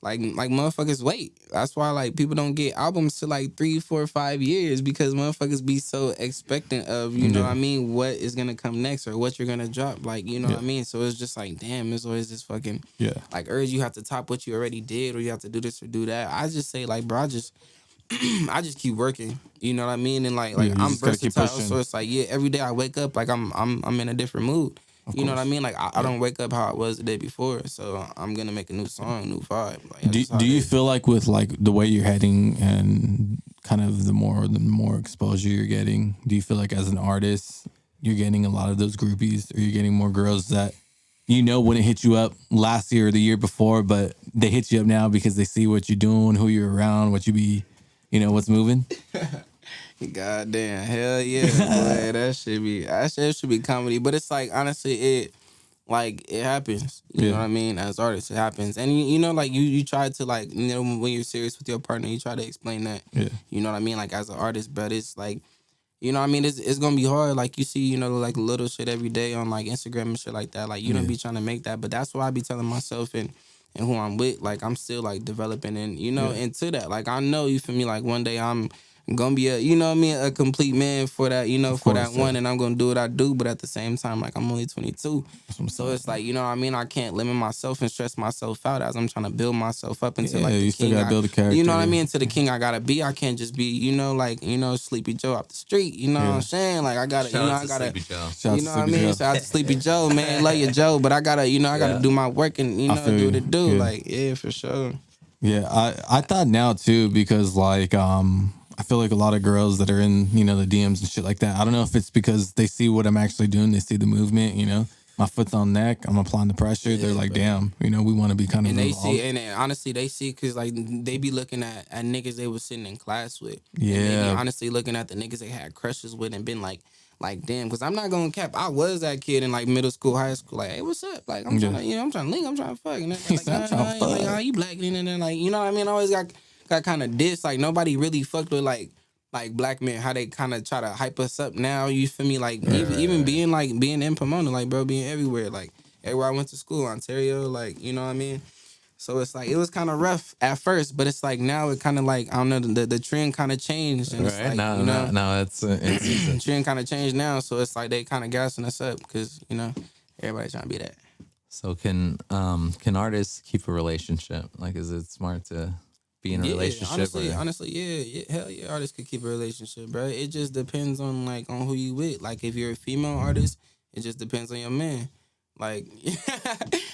B: Like motherfuckers wait. That's why like people don't get albums to like 3, 4, 5 years because motherfuckers be so expectant of, you know what I mean, what is gonna come next or what you're gonna drop. Like, you know what I mean? So it's just like, damn, there's always this fucking like urge you have to top what you already did or you have to do this or do that. I just say like, bro, I just keep working. You know what I mean? And like I'm versatile. So it's like, every day I wake up like I'm in a different mood. You know what I mean? Like I don't wake up how I was the day before, so I'm gonna make a new song, new vibe. Like,
A: do you feel like with like the way you're heading and kind of the more exposure you're getting, do you feel like as an artist you're getting a lot of those groupies, or you're getting more girls that wouldn't hit you up last year or the year before, but they hit you up now because they see what you're doing, who you're around, what you be, what's moving?
B: God damn, hell yeah, boy, that should be comedy. But it's like, honestly, it happens. You know what I mean? As artists, it happens. And like you try to like, when you're serious with your partner, you try to explain that. Yeah. You know what I mean? Like as an artist, but it's like, you know what I mean? It's gonna be hard. Like you see, like little shit every day on like Instagram and shit like that. Like you don't be trying to make that, but that's what I be telling myself and who I'm with. Like I'm still like developing and into that. Like I know, you feel me? Like one day I'm gonna be a complete man for that, for that one, and I'm gonna do what I do, but at the same time, like I'm only 22. So it's like, you know what I mean? I can't limit myself and stress myself out as I'm trying to build myself up into like the
A: you
B: king.
A: Still gotta build a character.
B: You know what I mean? Into the king I gotta be. I can't just be, Sleepy Joe off the street. You know what I'm saying? Like I gotta,
C: Sleepy Joe.
B: You know what I mean? Shout out to Sleepy Joe, man. Love you, Joe, but I gotta, I gotta do my work and do what it do. Like, for sure.
A: Yeah, I thought now too, because like I feel like a lot of girls that are in, the DMs and shit like that, I don't know if it's because they see what I'm actually doing, they see the movement, my foot's on neck, I'm applying the pressure. They're like, damn, we want to be kind of
B: and
A: involved.
B: They see, and honestly, they see because like they be looking at niggas they was sitting in class with.
A: Yeah.
B: And they be honestly looking at the niggas they had crushes with and been like damn, because I'm not gonna cap. I was that kid in like middle school, high school. Like, hey, what's up? Like, I'm trying to, I'm trying to link, I'm trying to fuck. And then like, oh, you black? And then like, you know what I mean? I always got kind of diss. Like nobody really fucked with like black men, how they kind of try to hype us up now. You feel me? Like even being in Pomona, like bro, being everywhere, like everywhere I went to school, Ontario, like you know what I mean. So it's like it was kind of rough at first, but it's like now it kind of like I don't know the trend kind of changed. And it's like,
C: now it's
B: the trend kind of changed now. So it's like they kind of gassing us up because everybody trying to be that.
C: So can artists keep a relationship? Like, is it smart to be in a relationship?
B: Honestly, yeah, hell yeah, artists could keep a relationship, bro. It just depends on on who you with. Like if you're a female artist, it just depends on your man. Like,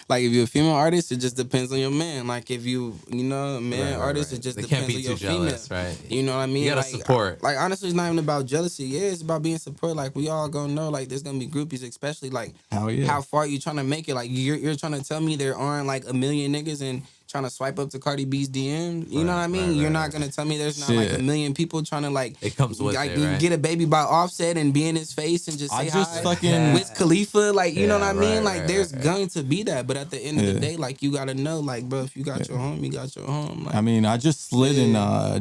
B: like if you're a female artist, it just depends on your man. Like if you a man artist, it just depends on your
C: jealous,
B: female.
C: Right?
B: You know what I mean?
C: You gotta support.
B: Like honestly, it's not even about jealousy. Yeah, it's about being support. Like we all gonna know, like there's gonna be groupies, especially like how far you trying to make it. Like you're trying to tell me there aren't like a million niggas and trying to swipe up to Cardi B's DM. You know what I mean? You're not gonna tell me there's not like a million people trying to like
C: it comes with
B: like
C: it, right?
B: get a baby by Offset and be in his face and just say hi
A: fucking
B: with Khalifa. Like you know what I mean? Like there's going to be that, but at the end of the day, like you gotta know, like bro, if you got your home, you got your home. Like,
A: I mean, I just slid in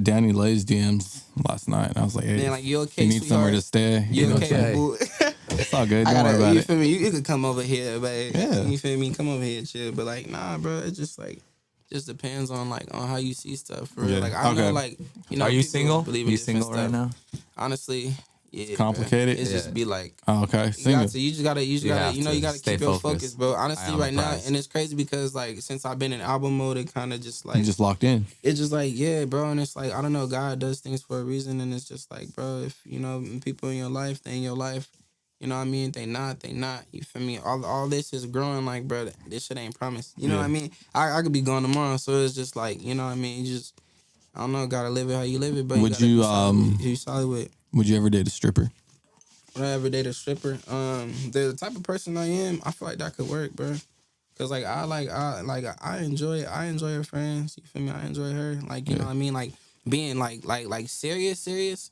A: Danny Lay's DMs last night, and I was like, hey,
B: man, like you okay?
A: You need somewhere to stay.
B: You okay?
A: It's all good. Don't worry about
B: you
A: it.
B: Feel me? You could come over here, babe.
A: Yeah.
B: You feel me? Come over here, chill. But like, nah, bro. It's just like. Just depends on on how you see stuff. For real. Like I know, like
C: are you single?
B: Believe
C: you single right now?
B: Honestly, yeah.
A: It's complicated.
B: Bro. It's just be like,
A: okay.
B: You just gotta you gotta keep your focus, bro. Honestly, right now, and it's crazy because like since I've been in album mode, it kind of just like
A: you just locked in.
B: It's just like bro, and it's like I don't know, God does things for a reason, and it's just like, bro, if people in your life, they in your life. You know what I mean? They not. You feel me? All this is growing, like, bro, this shit ain't promised. You know what I mean? I could be gone tomorrow, so it's just like, you know what I mean? You just, I don't know, gotta live it how you live it, but
A: would you
B: solid with.
A: Would you ever date a stripper?
B: Would I ever date a stripper? The type of person I am, I feel like that could work, bro. Cause like I enjoy her friends. You feel me? I enjoy her. Like, you know what I mean? Like being like serious,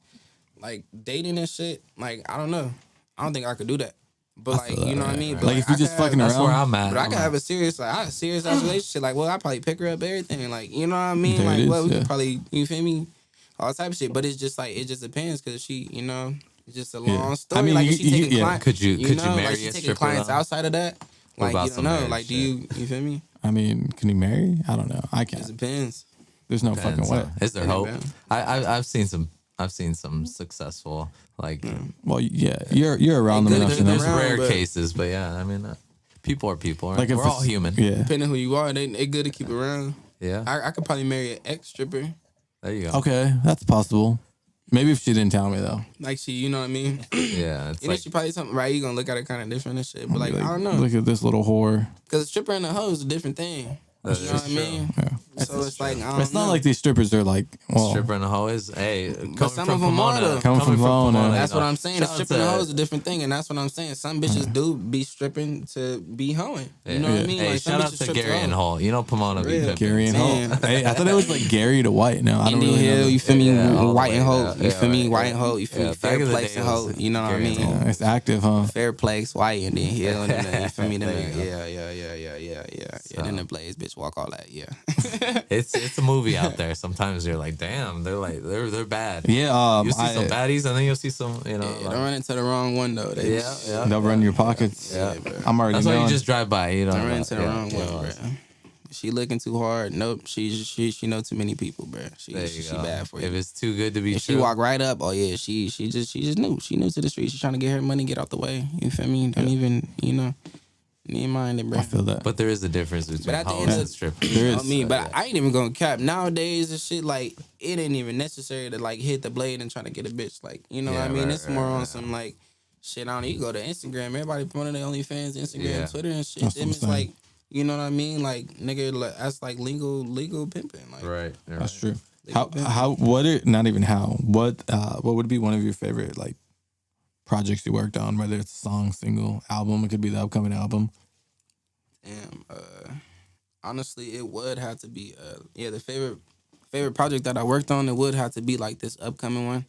B: like dating and shit. Like I don't know. I don't think I could do that. But like, you know what I mean? But
A: like if you just fucking around.
C: That's where I'm at.
B: But I could have a serious ass relationship. Like, well, I probably pick her up everything. Like, you know what I mean? Like, well, we could probably, you feel me? All type of shit. But it's just like, it just depends because she, it's just a long story.
A: I mean,
B: like, if she taking clients,
C: could you marry
B: like,
C: a
B: she taking
C: stripper
B: clients
C: though?
B: outside of that? Like, you don't know. Like, do you feel me?
A: I mean, can he marry? I don't know. I
B: It
A: can't.
B: depends.
A: There's no fucking way.
C: Is there hope? I've seen some successful like.
A: Well, yeah, you're around them enough to know.
C: There's rare cases, but yeah, I mean, people are people. Right? Like we're all human.
A: Yeah.
B: Depending who you are, they good to keep around.
C: Yeah.
B: I could probably marry an ex-stripper.
C: There you go.
A: Okay, that's possible. Maybe if she didn't tell me though.
B: Like you know what I mean?
C: Yeah. It's
B: you know, she probably something right. You gonna look at it kind of different and shit. But like I don't know.
A: Look at this little whore.
B: Because a stripper and a hoe is a different thing. You know what I mean?
A: Yeah.
B: So it's like, I don't
A: It's not
B: know.
A: like these strippers are like, well,
C: stripper and a hoe is, hey,
B: But some of them are though.
A: Coming from Pomona.
B: That's what I'm saying. A stripper and a hoe is a different thing, and that's what I'm saying. Some bitches do be stripping to be hoeing. You know what I mean?
C: Hey,
B: Like some
C: shout out
B: bitches
C: to
B: strip
C: Gary and
B: hoe.
C: Hall. You know Pomona be pimping.
A: Gary and Holt. Hey, I thought it was like Gary to White. No, I don't
B: Indian
A: really know.
B: Hill, you feel me?
C: Yeah, all the
B: White
C: way
B: and
C: down.
B: Hope, you feel me?
C: Yeah,
B: White and Hope, you feel me?
C: back
B: Fair
C: in the
B: Place
C: day,
B: and
C: it was
B: Hope, you know what I
C: Gary and
B: mean?
C: Holt.
A: Yeah, it's active, huh?
B: Fair Place, White, and then Hill, and then you feel me?
C: There
B: Then
C: you go.
B: yeah. Then the Blaze bitch walk all that, yeah.
C: It's a movie out there. Sometimes you're like, damn, they're bad.
A: Yeah,
C: You see some baddies, and then you'll see some, you know.
B: Don't run into the wrong one though.
C: Yeah.
A: They'll run your pockets.
C: Yeah.
A: I'm already
C: That's why
A: knowing.
C: you just drive by. You know.
B: Don't run into the wrong
C: yeah.
B: one, bro. She looking too hard. Nope. She know too many people, bro. She
C: There you go.
B: bad for you.
C: If it's too good to be
B: If
C: true,
B: she walk right up, oh yeah, she just new. She new to the street. She trying to get her money, get out the way. You feel me? Don't even, you know, need mind it, bro.
A: I feel that.
C: but there is a difference between
B: at the
C: hoes
B: end of
C: and
B: the-
C: strippers.
A: There
B: I
A: is.
B: mean, but I ain't even gonna cap. Nowadays, the shit like it ain't even necessary to like hit the blade and try to get a bitch. Like you know what I mean?
C: right,
B: It's more
C: right,
B: on
C: right.
B: some like shit. I don't know. You go to Instagram, everybody promoting their OnlyFans, Instagram,
C: Yeah.
B: Twitter, and shit.
A: That's what
B: Them
A: I'm
B: is
A: saying.
B: like you know what I mean? Like nigga, like, that's like legal pimping. Like
C: Right.
A: That's true. What would be one of your favorite like projects you worked on? Whether it's a song, single, album, it could be the upcoming album.
B: Damn. Honestly, it would have to be the favorite project that I worked on. It would have to be like this upcoming one,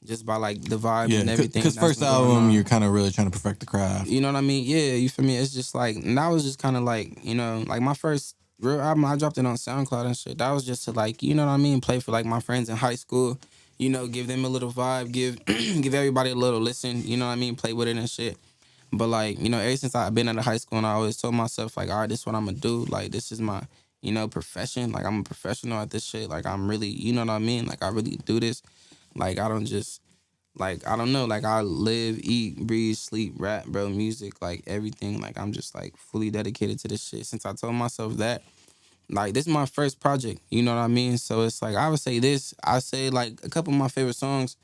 B: just by like the vibe
A: Yeah,
B: and everything.
A: because
B: that's
A: first
B: been going
A: album
B: on.
A: you're kind of really trying to perfect the craft.
B: You know what I mean? Yeah, you feel me? It's just like, and that was just kind of like, you know, like my first real album, I dropped it on SoundCloud and shit. That was just to like, you know what I mean? Play for like my friends in high school, you know, give them a little vibe, give give everybody a little listen, you know what I mean? Play with it and shit. But like, you know, ever since I've been out of high school and I always told myself like, all right, this is what I'm gonna do. Like, this is my, you know, profession. Like, I'm a professional at this shit. Like, I'm really, you know what I mean? Like, I really do this. Like, I don't just, like, I don't know. Like, I live, eat, breathe, sleep, rap, bro, music, like, everything. Like, I'm just, like, fully dedicated to this shit. Since I told myself that, like, this is my first project. You know what I mean? So it's like, I would say this. I say, like, a couple of my favorite songs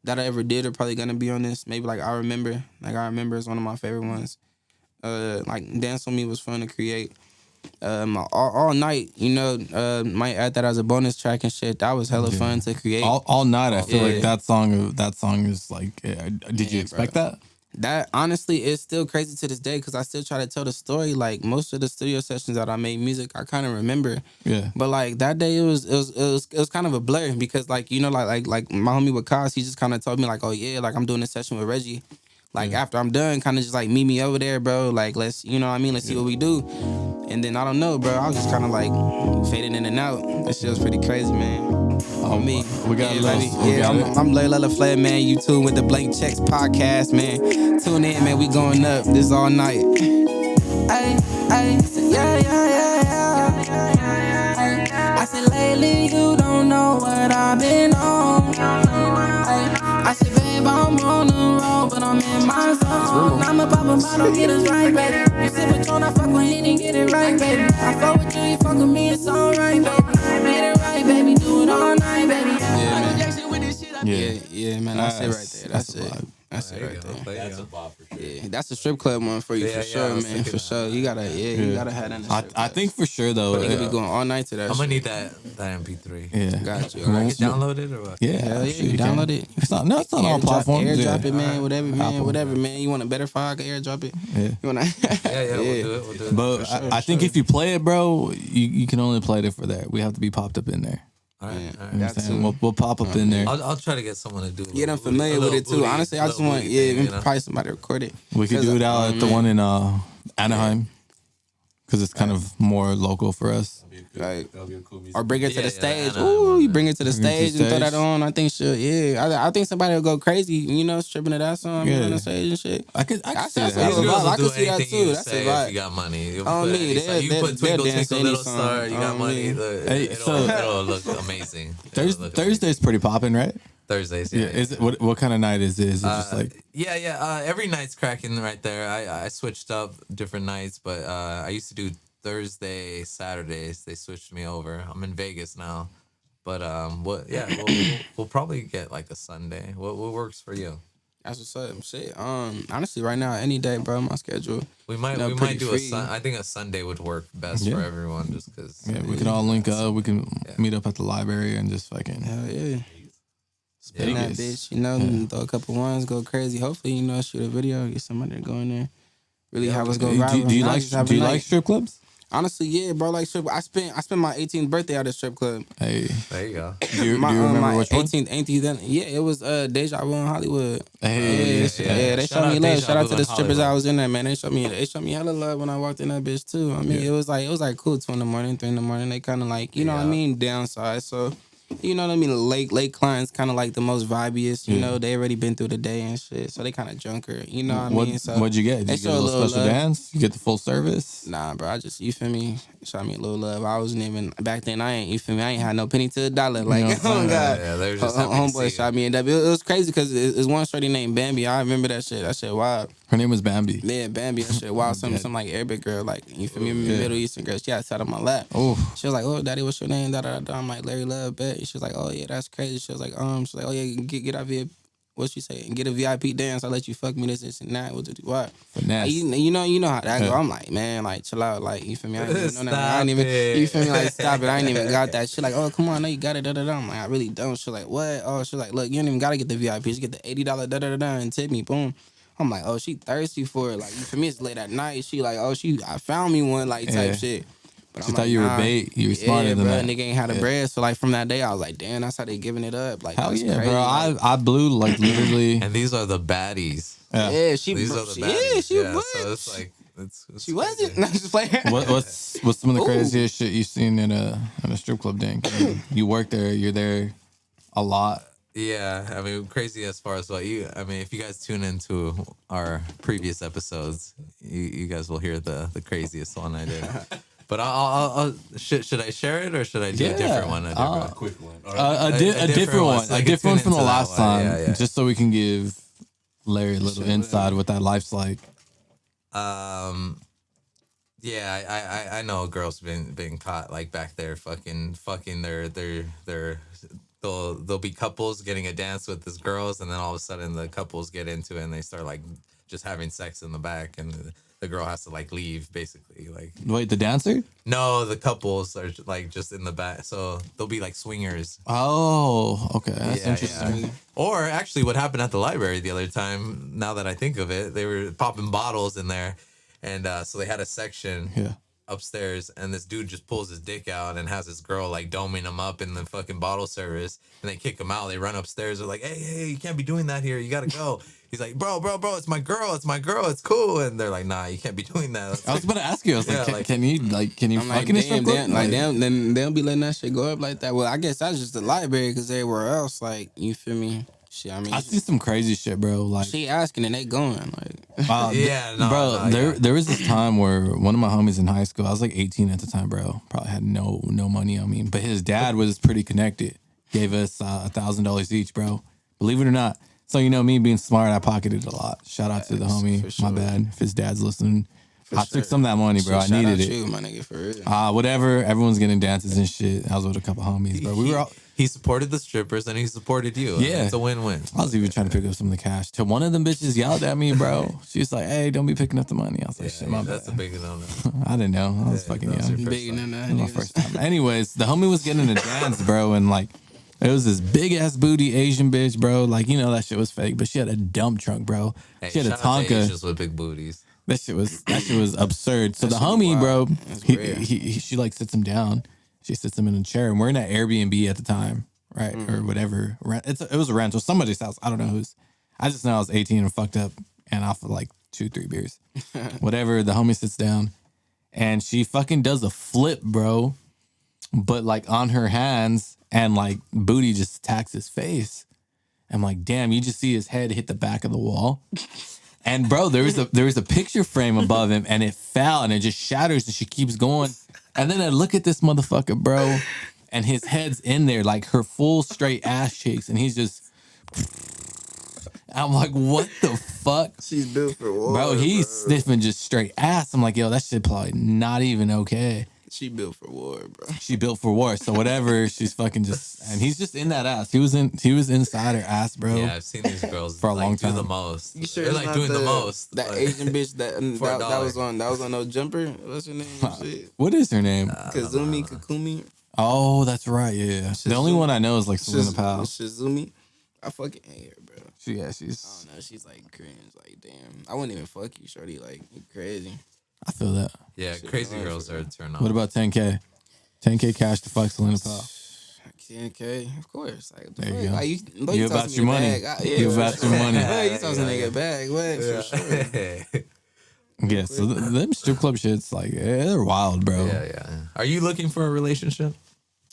B: that I ever did are probably gonna be on this. Maybe like I Remember is one of my favorite ones. Like Dance on Me was fun to create. All Night, you know, might add that as a bonus track and shit. That was hella fun to create.
A: All night, I feel
B: Yeah.
A: like that song is like. Did you expect that?
B: That honestly is still crazy to this day because I still try to tell the story. Like most of the studio sessions that I made music, I kind of remember.
A: Yeah.
B: But like that day, it was kind of a blur because like you know like my homie Wakas, he just kind of told me like, oh yeah, like I'm doing a session with Reggie. Like after I'm done, kind of just like meet me over there, bro. Like let's you know what I mean, let's see what we do. And then I don't know, bro. I was just kind of like fading in and out. That shit was pretty crazy, man. On me,
A: we got
B: yeah,
A: a little-
B: baby.
A: we
B: Yeah,
A: got
B: I'm Larry Love Laflair, man. You tune with the Blank Checks podcast, man. Tune in, man. We going up. This all night. Ay, yeah. I said lately you don't know what I've been on. I said, babe, I'm on the road, but I'm in my zone. I'ma pop a bottle, get us right, baby. You sip Patron, I fuck with Henny, get it right, baby. I fuck with you, you fuck with me, it's alright, baby. Get it right, baby, do it all night, baby. Yeah, man, that's it right there. That's it. That's it right there.
C: That's a bop for sure.
B: Yeah, that's a strip club one for you, for sure,
C: I was
B: man,
C: thinking
B: for sure. You gotta have that in the strip
A: I
B: club.
A: think for sure though.
B: You could be going all night to that
C: I'm gonna
B: shit.
C: need that MP3.
A: Yeah.
B: Got you.
C: Can I get downloaded or what?
A: Yeah.
B: Hell yeah,
A: sure
B: you
A: can.
B: download it.
A: It's not on all platforms.
B: Airdrop
A: yeah.
B: it, man. Whatever, man.
A: Apple.
B: Whatever, man. You want a better file? I can airdrop it.
A: Yeah.
B: You wanna?
C: Yeah, we'll do it. We'll do it.
A: But I think if you play it, bro, you can only play it for there. We have to be popped up in there.
C: All right, all
A: You know
C: right.
A: what I'm
B: Got
A: saying?
B: to.
A: We'll pop up in there.
C: I'll try to get someone to do it.
B: Get them familiar with it too. Honestly, I just want probably somebody to record it.
A: We could do it out at the one in Anaheim. because it's kind of more local for us.
B: Like,
D: That'll be a cool music.
B: or bring it to the
C: Yeah,
B: stage.
C: I know,
B: Ooh,
C: man.
B: you bring it to the
A: Bring it to
B: stage
A: the
B: and throw that
A: stage.
B: on. I think I think somebody will go crazy, you know, stripping to that song
A: Yeah.
B: on the stage and shit.
A: I could
B: That's
A: see
B: a
A: that.
C: These
B: vibe.
C: girls will
B: I can
C: do
B: see that
C: anything
B: too.
C: you
B: That's a
C: say
B: vibe.
C: if you got money. You
B: On
C: put
B: me,
C: any song- you
B: they'll
C: put Twinkle
B: dance
C: Twinkle
B: any
C: Little
B: song.
C: Star, you got
B: On
C: money.
B: me.
C: It'll look amazing. It'll look
A: Thursday's pretty popping, right?
C: amazing. Thursdays,
A: Yeah. Is it what kind of night is it? Is it just like
C: every night's cracking right there. I switched up different nights, but I used to do Thursday, Saturdays. They switched me over. I'm in Vegas now, but we'll probably get like a Sunday. What works for you?
B: That's what's up. Shit. Honestly, right now, any day, bro, my schedule.
C: We might
B: You know,
C: we
B: pretty
C: might do
B: free.
C: I think a Sunday would work best
A: Yeah.
C: for everyone, just because.
A: yeah, we can all link up. We can meet up at the library and just fucking
B: Hell yeah. Spin that
A: Vegas.
B: bitch, you know, throw a couple ones, go crazy. Hopefully, you know, shoot a video, get somebody to go in there. Really have us go
A: Do
B: viral.
A: you
B: Not
A: like
B: just have a night.
A: strip clubs?
B: Honestly, yeah, bro. Like strip. I spent my 18th birthday at a strip club.
A: Hey,
C: There you go.
A: do you
B: My
A: remember which one?
B: 18th. Yeah, it was Deja Vu in Hollywood.
A: Hey,
B: Yeah, they
C: Shout
B: showed me
C: out
B: love.
C: Deja
B: Shout out
C: Vu
B: to the
C: in
B: strippers I
C: Hollywood.
B: was in there, man. They showed me hella love when I walked in that bitch too. I mean,
A: Yeah.
B: it was like cool 2 in the morning, 3 in the morning. They kind of like, you know what I
C: Yeah.
B: mean, downside. So, you know what I mean. Late clients kind of like the most vibiest. You know, they already been through the day and shit, so they kind of junker. You know what I mean? So
A: what'd you get? Did
B: they
A: you get a
B: show
A: little special
B: love.
A: dance? You get the full service?
B: Nah, bro. I just, you feel me? Shot me a little love. I wasn't even back then. I ain't, you feel me? I ain't had no penny to a dollar. Like,
A: know what I'm
B: oh
A: saying?
B: god,
C: Yeah, they were just happy to see
B: homeboy
C: you.
B: shot me. And it was crazy because it's one shorty named Bambi. I remember that shit. That shit wild.
A: Her name was Bambi.
B: Yeah, Bambi. That shit wild. Some like Arabic girl. Like, you feel me?
A: Yeah.
B: Middle Eastern girl. She had sat on my lap.
A: Oh,
B: She was like, "Oh, daddy, what's your name?" Da da da. I'm like, "Larry Love, bet." She was like, "Oh yeah, that's crazy." She was like, she's like, "Oh yeah, get out VIP." What she say? Get a VIP dance. I'll let you fuck me this and that. What?
A: finesse.
B: You know how that go.
A: Yeah.
B: I'm like, man, like chill out, like you feel me? I ain't even know that. I
C: Stop
B: ain't even
C: it.
B: you feel me? Like stop it. I ain't even got that shit. Like, oh come on, no, you got it. Da da da. I'm like, I really don't. She's like, what? Oh, she's like, look, you don't even gotta get the VIP. Just get the $80 da da da da and tip me. Boom. I'm like, oh, she thirsty for it. Like, for me, it's late at night. She like, oh, I found me one like type
A: Yeah.
B: shit. But
A: She
B: I'm
A: thought
B: like,
A: you were
B: nah.
A: bait. You were smarter than
B: bro,
A: that.
B: Nigga ain't had the
A: Yeah.
B: bread. So like from that day, I was like, damn, that's how they giving it up. Like,
A: Hell
B: that's
A: yeah,
B: crazy.
A: bro.
B: Like,
A: I blew like literally.
C: And these are the baddies.
B: yeah, she
C: These are the baddies.
B: yeah, she
C: yeah,
B: was.
C: so it's like it's
B: She
C: crazy.
B: wasn't. No, just playing.
A: What's some of the
B: Ooh.
A: craziest shit you've seen in a strip club, Dank? I mean, you work there. You're there a lot.
C: Yeah, I mean, crazy as far as I mean, if you guys tune into our previous episodes, you guys will hear the craziest one I did. But I'll should I share it or should I do a different one?
D: A quick one. All right.
A: A different one.
C: so I
A: A
C: can
A: different one
C: tune
A: from the
C: into that
A: last
C: one.
A: time.
C: Yeah.
A: Just so we can give Larry a little insight what that life's like.
C: Yeah, I know girls been caught like back there fucking their they'll be couples getting a dance with these girls, and then all of a sudden the couples get into it and they start like just having sex in the back, and the girl has to like leave basically. Like,
A: Wait, the dancer?
C: no, the couples are like just in the back, so they'll be like swingers.
A: Oh, okay. That's
C: Yeah,
A: interesting.
C: yeah. Or actually, what happened at the library the other time, now that I think of it, they were popping bottles in there. And so they had a section
A: Yeah.
C: upstairs, and this dude just pulls his dick out and has his girl like doming him up in the fucking bottle service. And they kick him out. They run upstairs. They're like, hey, you can't be doing that here. You got to go. He's like, bro, it's my girl. It's cool. And they're like, nah, you can't be doing that. It's
A: I was about to ask you. I was
C: Yeah,
A: like,
C: like-
A: can you
B: I'm like,
A: fucking strip club?
B: damn, then they don't be letting that shit go up like that. Well, I guess that's just the library because everywhere else, like, you feel me? Shit, I mean,
A: I see some crazy shit, bro. Like,
B: she asking and they going. Like,
C: Yeah, no,
A: bro,
C: no,
A: there
C: yeah.
A: there was this time where one of my homies in high school, I was like 18 at the time, bro. Probably had no money on me, but his dad was pretty connected. Gave us $1,000 each, bro. Believe it or not. So you know me being smart, I pocketed a lot. Shout out to the homie.
B: for sure.
A: My bad if his dad's listening. I
B: sure.
A: took some of that money, bro. I
B: shout
A: needed
B: out
A: it.
B: you, my nigga, for real.
A: Whatever. Everyone's getting dances and shit. I was with a couple homies, bro. We were all.
C: He supported the strippers and he supported you.
A: Yeah.
C: It's a win-win.
A: I was even trying to pick up some of the cash. Till one of them bitches yelled at me, bro. She was like, "Hey, don't be picking up the money." I was like, "Shit, my bad."
C: That's a big no-no.
A: I didn't know. I was fucking
C: that was
A: young.
C: your
B: Big
C: time.
B: than that,
A: It was my
B: niggas.
A: first time. Anyways, the homie was getting a dance, bro, and like it was this big ass booty Asian bitch, bro. Like, you know that shit was fake, but she had a dump trunk, bro.
C: Hey,
A: She had a
C: shout out to
A: Tonka.
C: Asians with big booties.
A: That shit was absurd. So the
B: shit be
A: homie, bro,
B: wild. That's weird.
A: she like sits him down. She sits him in a chair, and we're in that Airbnb at the time, right, or whatever. It was a rental, somebody's house. I don't know whose. I just know I was 18 and fucked up, and off of like 2-3 beers, whatever. The homie sits down, and she fucking does a flip, bro. But like on her hands, and like booty just attacks his face. I'm like, damn, you just see his head hit the back of the wall. And bro, there was a picture frame above him, and it fell, and it just shatters, and she keeps going. And then I look at this motherfucker, bro, and his head's in there, like her full straight ass cheeks, and he's just. I'm like, what the fuck?
B: She's built for war,
A: bro. He's sniffing just straight ass. I'm like, yo, that shit probably not even okay.
B: She built for war, bro.
A: She built for war. So whatever, she's fucking just, and he's just in that ass. He was inside her ass, bro.
C: Yeah, I've seen these girls
A: for a long time.
C: Do the most.
B: You sure
C: they're like doing the most.
B: That Asian bitch that was on No Jumper. What's her name? Shit.
A: What is her name?
B: Kakumi.
A: Oh, that's right. Yeah. The only one I know is like Selena Powell.
B: Shizumi. I fucking hate her, bro.
A: She's.
B: I don't know. She's like cringe. Like, damn. I wouldn't even fuck you, shorty. Like, you crazy.
A: I feel that.
C: Yeah, crazy girls are a turn on.
A: What about 10K? 10K cash to fuck Selena Powell.
B: 10K, of course. Like,
A: there you go.
B: Like,
A: you about your money.
B: You
A: about your money.
B: You tossing a nigga bag. What? For sure.
A: Yeah, so them strip club shits, like, they're wild, bro.
C: Yeah. Are you looking for a relationship?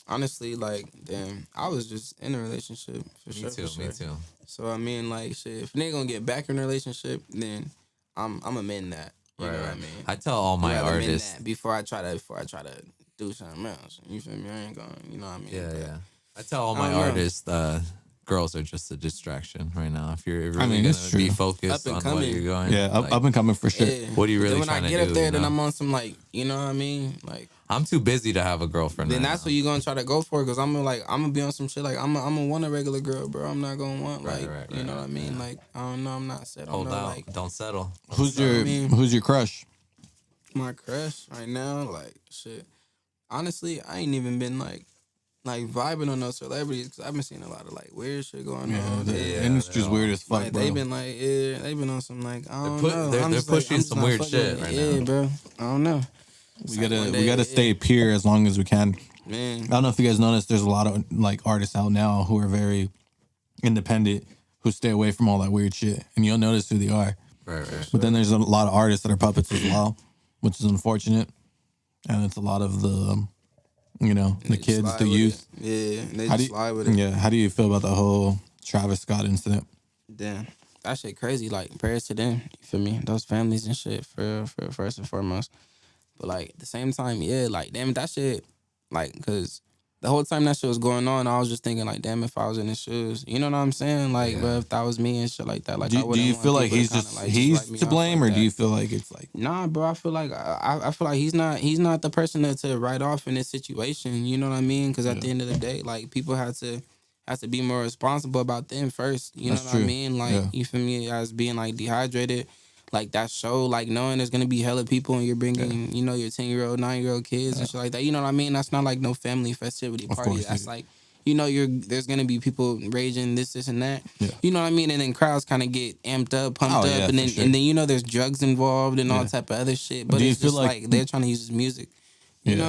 B: Honestly, like, damn, I was just in a relationship for sure.
C: Me too.
B: So I mean, like, shit, if a nigga gonna get back in a relationship, then I'm amend that. You know what I mean?
C: I tell all my artists
B: before I try to do something else. You feel me? I ain't going. You know what I mean?
C: Yeah. I tell all my artists, girls are just a distraction right now. If you're really gonna be focused on what you're going,
A: up and coming for sure.
B: Yeah.
C: What are you really trying to do?
B: When I get up there, then I'm on some like, you know what I mean? Like,
C: I'm too busy to have a girlfriend.
B: Then that's what you gonna try to go for, because I'm gonna be on some shit like I'm gonna want a regular girl, bro. I'm not gonna want you know what I mean? Like, I don't know, I'm not set.
C: Hold out, like, don't settle.
A: Who's your crush?
B: My crush right now, like, shit. Honestly, I ain't even been like vibing on no celebrities, because I've been seeing a lot of like weird shit going on.
A: The industry's weird as fuck,
B: like,
A: bro.
B: They've been on some like, I don't know.
C: They're pushing some weird shit right now.
B: Yeah, bro. I don't know.
A: We gotta stay pure as long as we can.
B: Man,
A: I don't know if you guys noticed, there's a lot of like artists out now who are very independent, who stay away from all that weird shit, and you'll notice who they are.
C: Right.
A: But then there's a lot of artists that are puppets as well, which is unfortunate, and it's a lot of the, the kids, the youth.
B: Yeah, they just slide with it.
A: Yeah, how do you feel about the whole Travis Scott incident?
B: Damn, that shit crazy. Like, prayers to them. You feel me? Those families and shit for first and foremost. But like at the same time, yeah, like, damn, that shit, like, cause the whole time that shit was going on, I was just thinking like, damn, if I was in his shoes, you know what I'm saying? Like, but if that was me and shit like that, like,
A: do you feel like he's to blame, or do you feel like it's like,
B: nah, bro? I feel like I feel like he's not the person to write off in this situation. You know what I mean? Because at the end of the day, like, people have to be more responsible about them first. You know what I mean? Like, you feel me? As being like dehydrated. Like, that show, like, knowing there's gonna be hella people and you're bringing, your 10-year-old, 9-year-old kids and shit like that. You know what I mean? That's not like no family festivity party. That's like, there's gonna be people raging this and that. Yeah. You know what I mean? And then crowds kind of get amped up, pumped up, and then there's drugs involved and all type of other shit. But it's just like they're trying to use his music,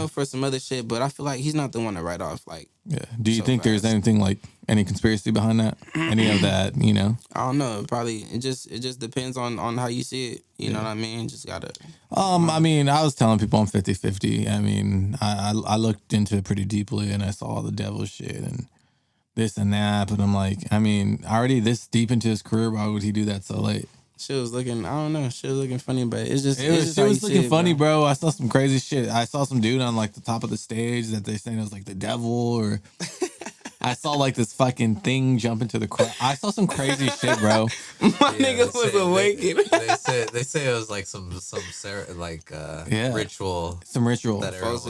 B: for some other shit. But I feel like he's not the one to write off. Like,
A: do you think there's anything like any conspiracy behind that? Any of that?
B: I don't know. Probably it just depends on how you see it. You know what I mean? Just gotta.
A: I mean, I was telling people I'm 50-50. I mean, I looked into it pretty deeply, and I saw all the devil shit and this and that. But I'm like, I mean, already this deep into his career, why would he do that so late?
B: Shit was looking, I don't know, shit was looking funny, but it was
A: looking funny, bro. I saw some crazy shit. I saw some dude on like the top of the stage that they saying it was like the devil, or I saw like this fucking thing jump into the crowd. I saw some crazy shit, bro.
B: Nigga was awakened.
C: They say it was like some ritual.
A: Some ritual.
C: That was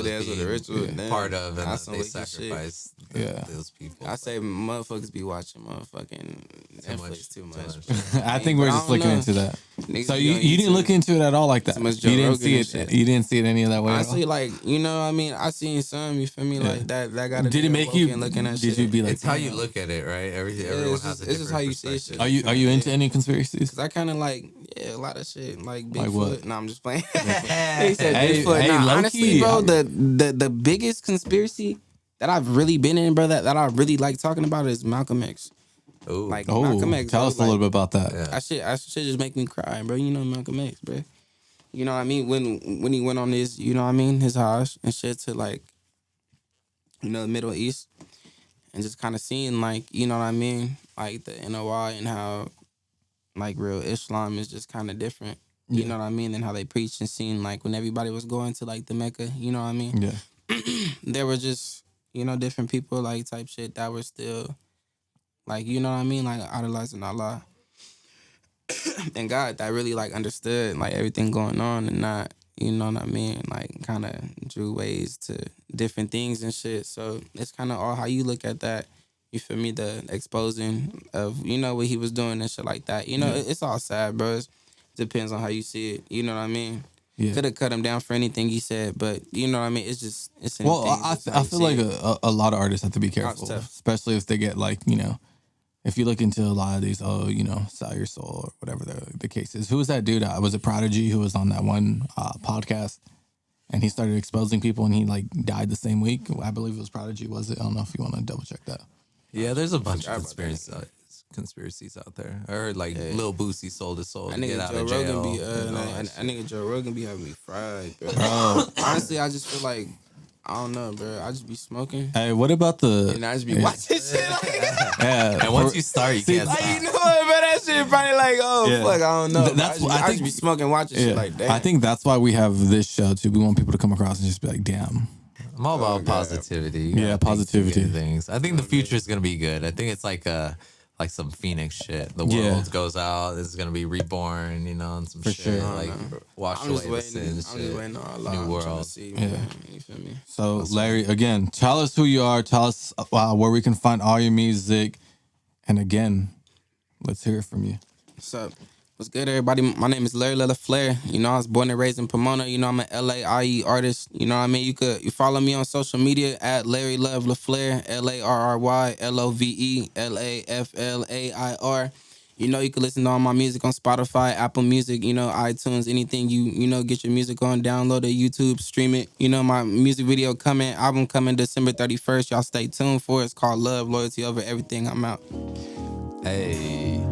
C: part of, and they sacrificed those people.
B: I say motherfuckers be watching motherfucking Netflix too much.
A: I think we're just looking into that. So you didn't look into it at all like that? You didn't see it. You didn't see it any of that way.
B: Honestly, like, I mean, I seen some. You feel me? Like that got.
A: Did it make you?
B: Looking at
A: did you be like?
C: It's how you look at it, right? Everyone has a different perspective. It's just how you see shit.
A: Are you into any conspiracies?
B: Because I kind of like a lot of shit, like Bigfoot.
A: Like what?
B: No, I'm just playing. He said Bigfoot. Honestly, bro, the biggest conspiracy that I've really been in, bro, that I really like talking about is Malcolm X.
C: Ooh.
B: Like, Malcolm X.
A: Tell us a little bit about that.
B: Yeah. That shit just make me cry, bro. You know Malcolm X, bro. you know what I mean, when he went on his, you know what I mean, his Hajj and shit to like, you know, the Middle East, and just kind of seeing like, you know what I mean, like the NOI and how like real Islam is just kind of different. You know what I mean? And how they preached and seen like when everybody was going to like the Mecca, you know what I mean?
A: Yeah.
B: There were just, you know, different people like type shit that were still like, you know what I mean? Like idolizing Allah and God that really like understood like everything going on and not, you know what I mean? Like kind of drew ways to different things and shit. So it's kind of all how you look at that. You feel me? The exposing of, you know, what he was doing and shit like that. You know, it's all sad, bro. It depends on how you see it. You know what I mean?
A: Yeah.
B: Could have cut him down for anything he said, but you know what I mean? It's just, it's
A: Well,
B: anything.
A: I feel like a lot of artists have to be careful, especially if they get like, you know, if you look into a lot of these, you know, Sell Your Soul or whatever the case is. Who was that dude? Was it Prodigy who was on that one podcast? And he started exposing people and he like died the same week. I believe it was Prodigy, was it? I don't know if you want to double check that.
C: Yeah, there's a bunch of conspiracies out there. I heard like Lil Boosie sold his soul to get out of jail.
B: I nigga Joe Rogan be having me fried, bro. Honestly, I just feel like, I don't know, bro. I just be smoking.
A: Hey, what about the...
B: And I just be watching shit like that.
A: Yeah.
C: And once you start, you can't stop.
B: Like, you know what, bro? That shit probably like, fuck, I don't know. I just be smoking, watching shit like that.
A: I think that's why we have this show, too. We want people to come across and just be like, damn.
C: I'm all about positivity.
A: Yeah, positivity.
C: Things. I think the future is going to be good. I think it's like some Phoenix shit. The world goes out, it's gonna be reborn, you know, and some shit.
A: Sure.
C: Like wash away the sins.
B: I'm just waiting on Allah.
C: New world.
B: See, man. You feel me?
A: So, Larry, again, tell us who you are. Tell us where we can find all your music. And again, let's hear it from you.
B: What's up? What's good, everybody? My name is Larry Love Laflair. You know, I was born and raised in Pomona. You know, I'm an LAIE artist. You know what I mean? You follow me on social media at Larry Love Laflair, LarryLovLaflair. You know, you can listen to all my music on Spotify, Apple Music, you know, iTunes, anything you know, get your music on, download it, YouTube, stream it. You know, my music video album coming December 31st. Y'all stay tuned for it. It's called Love, Loyalty Over Everything. I'm out.
C: Hey.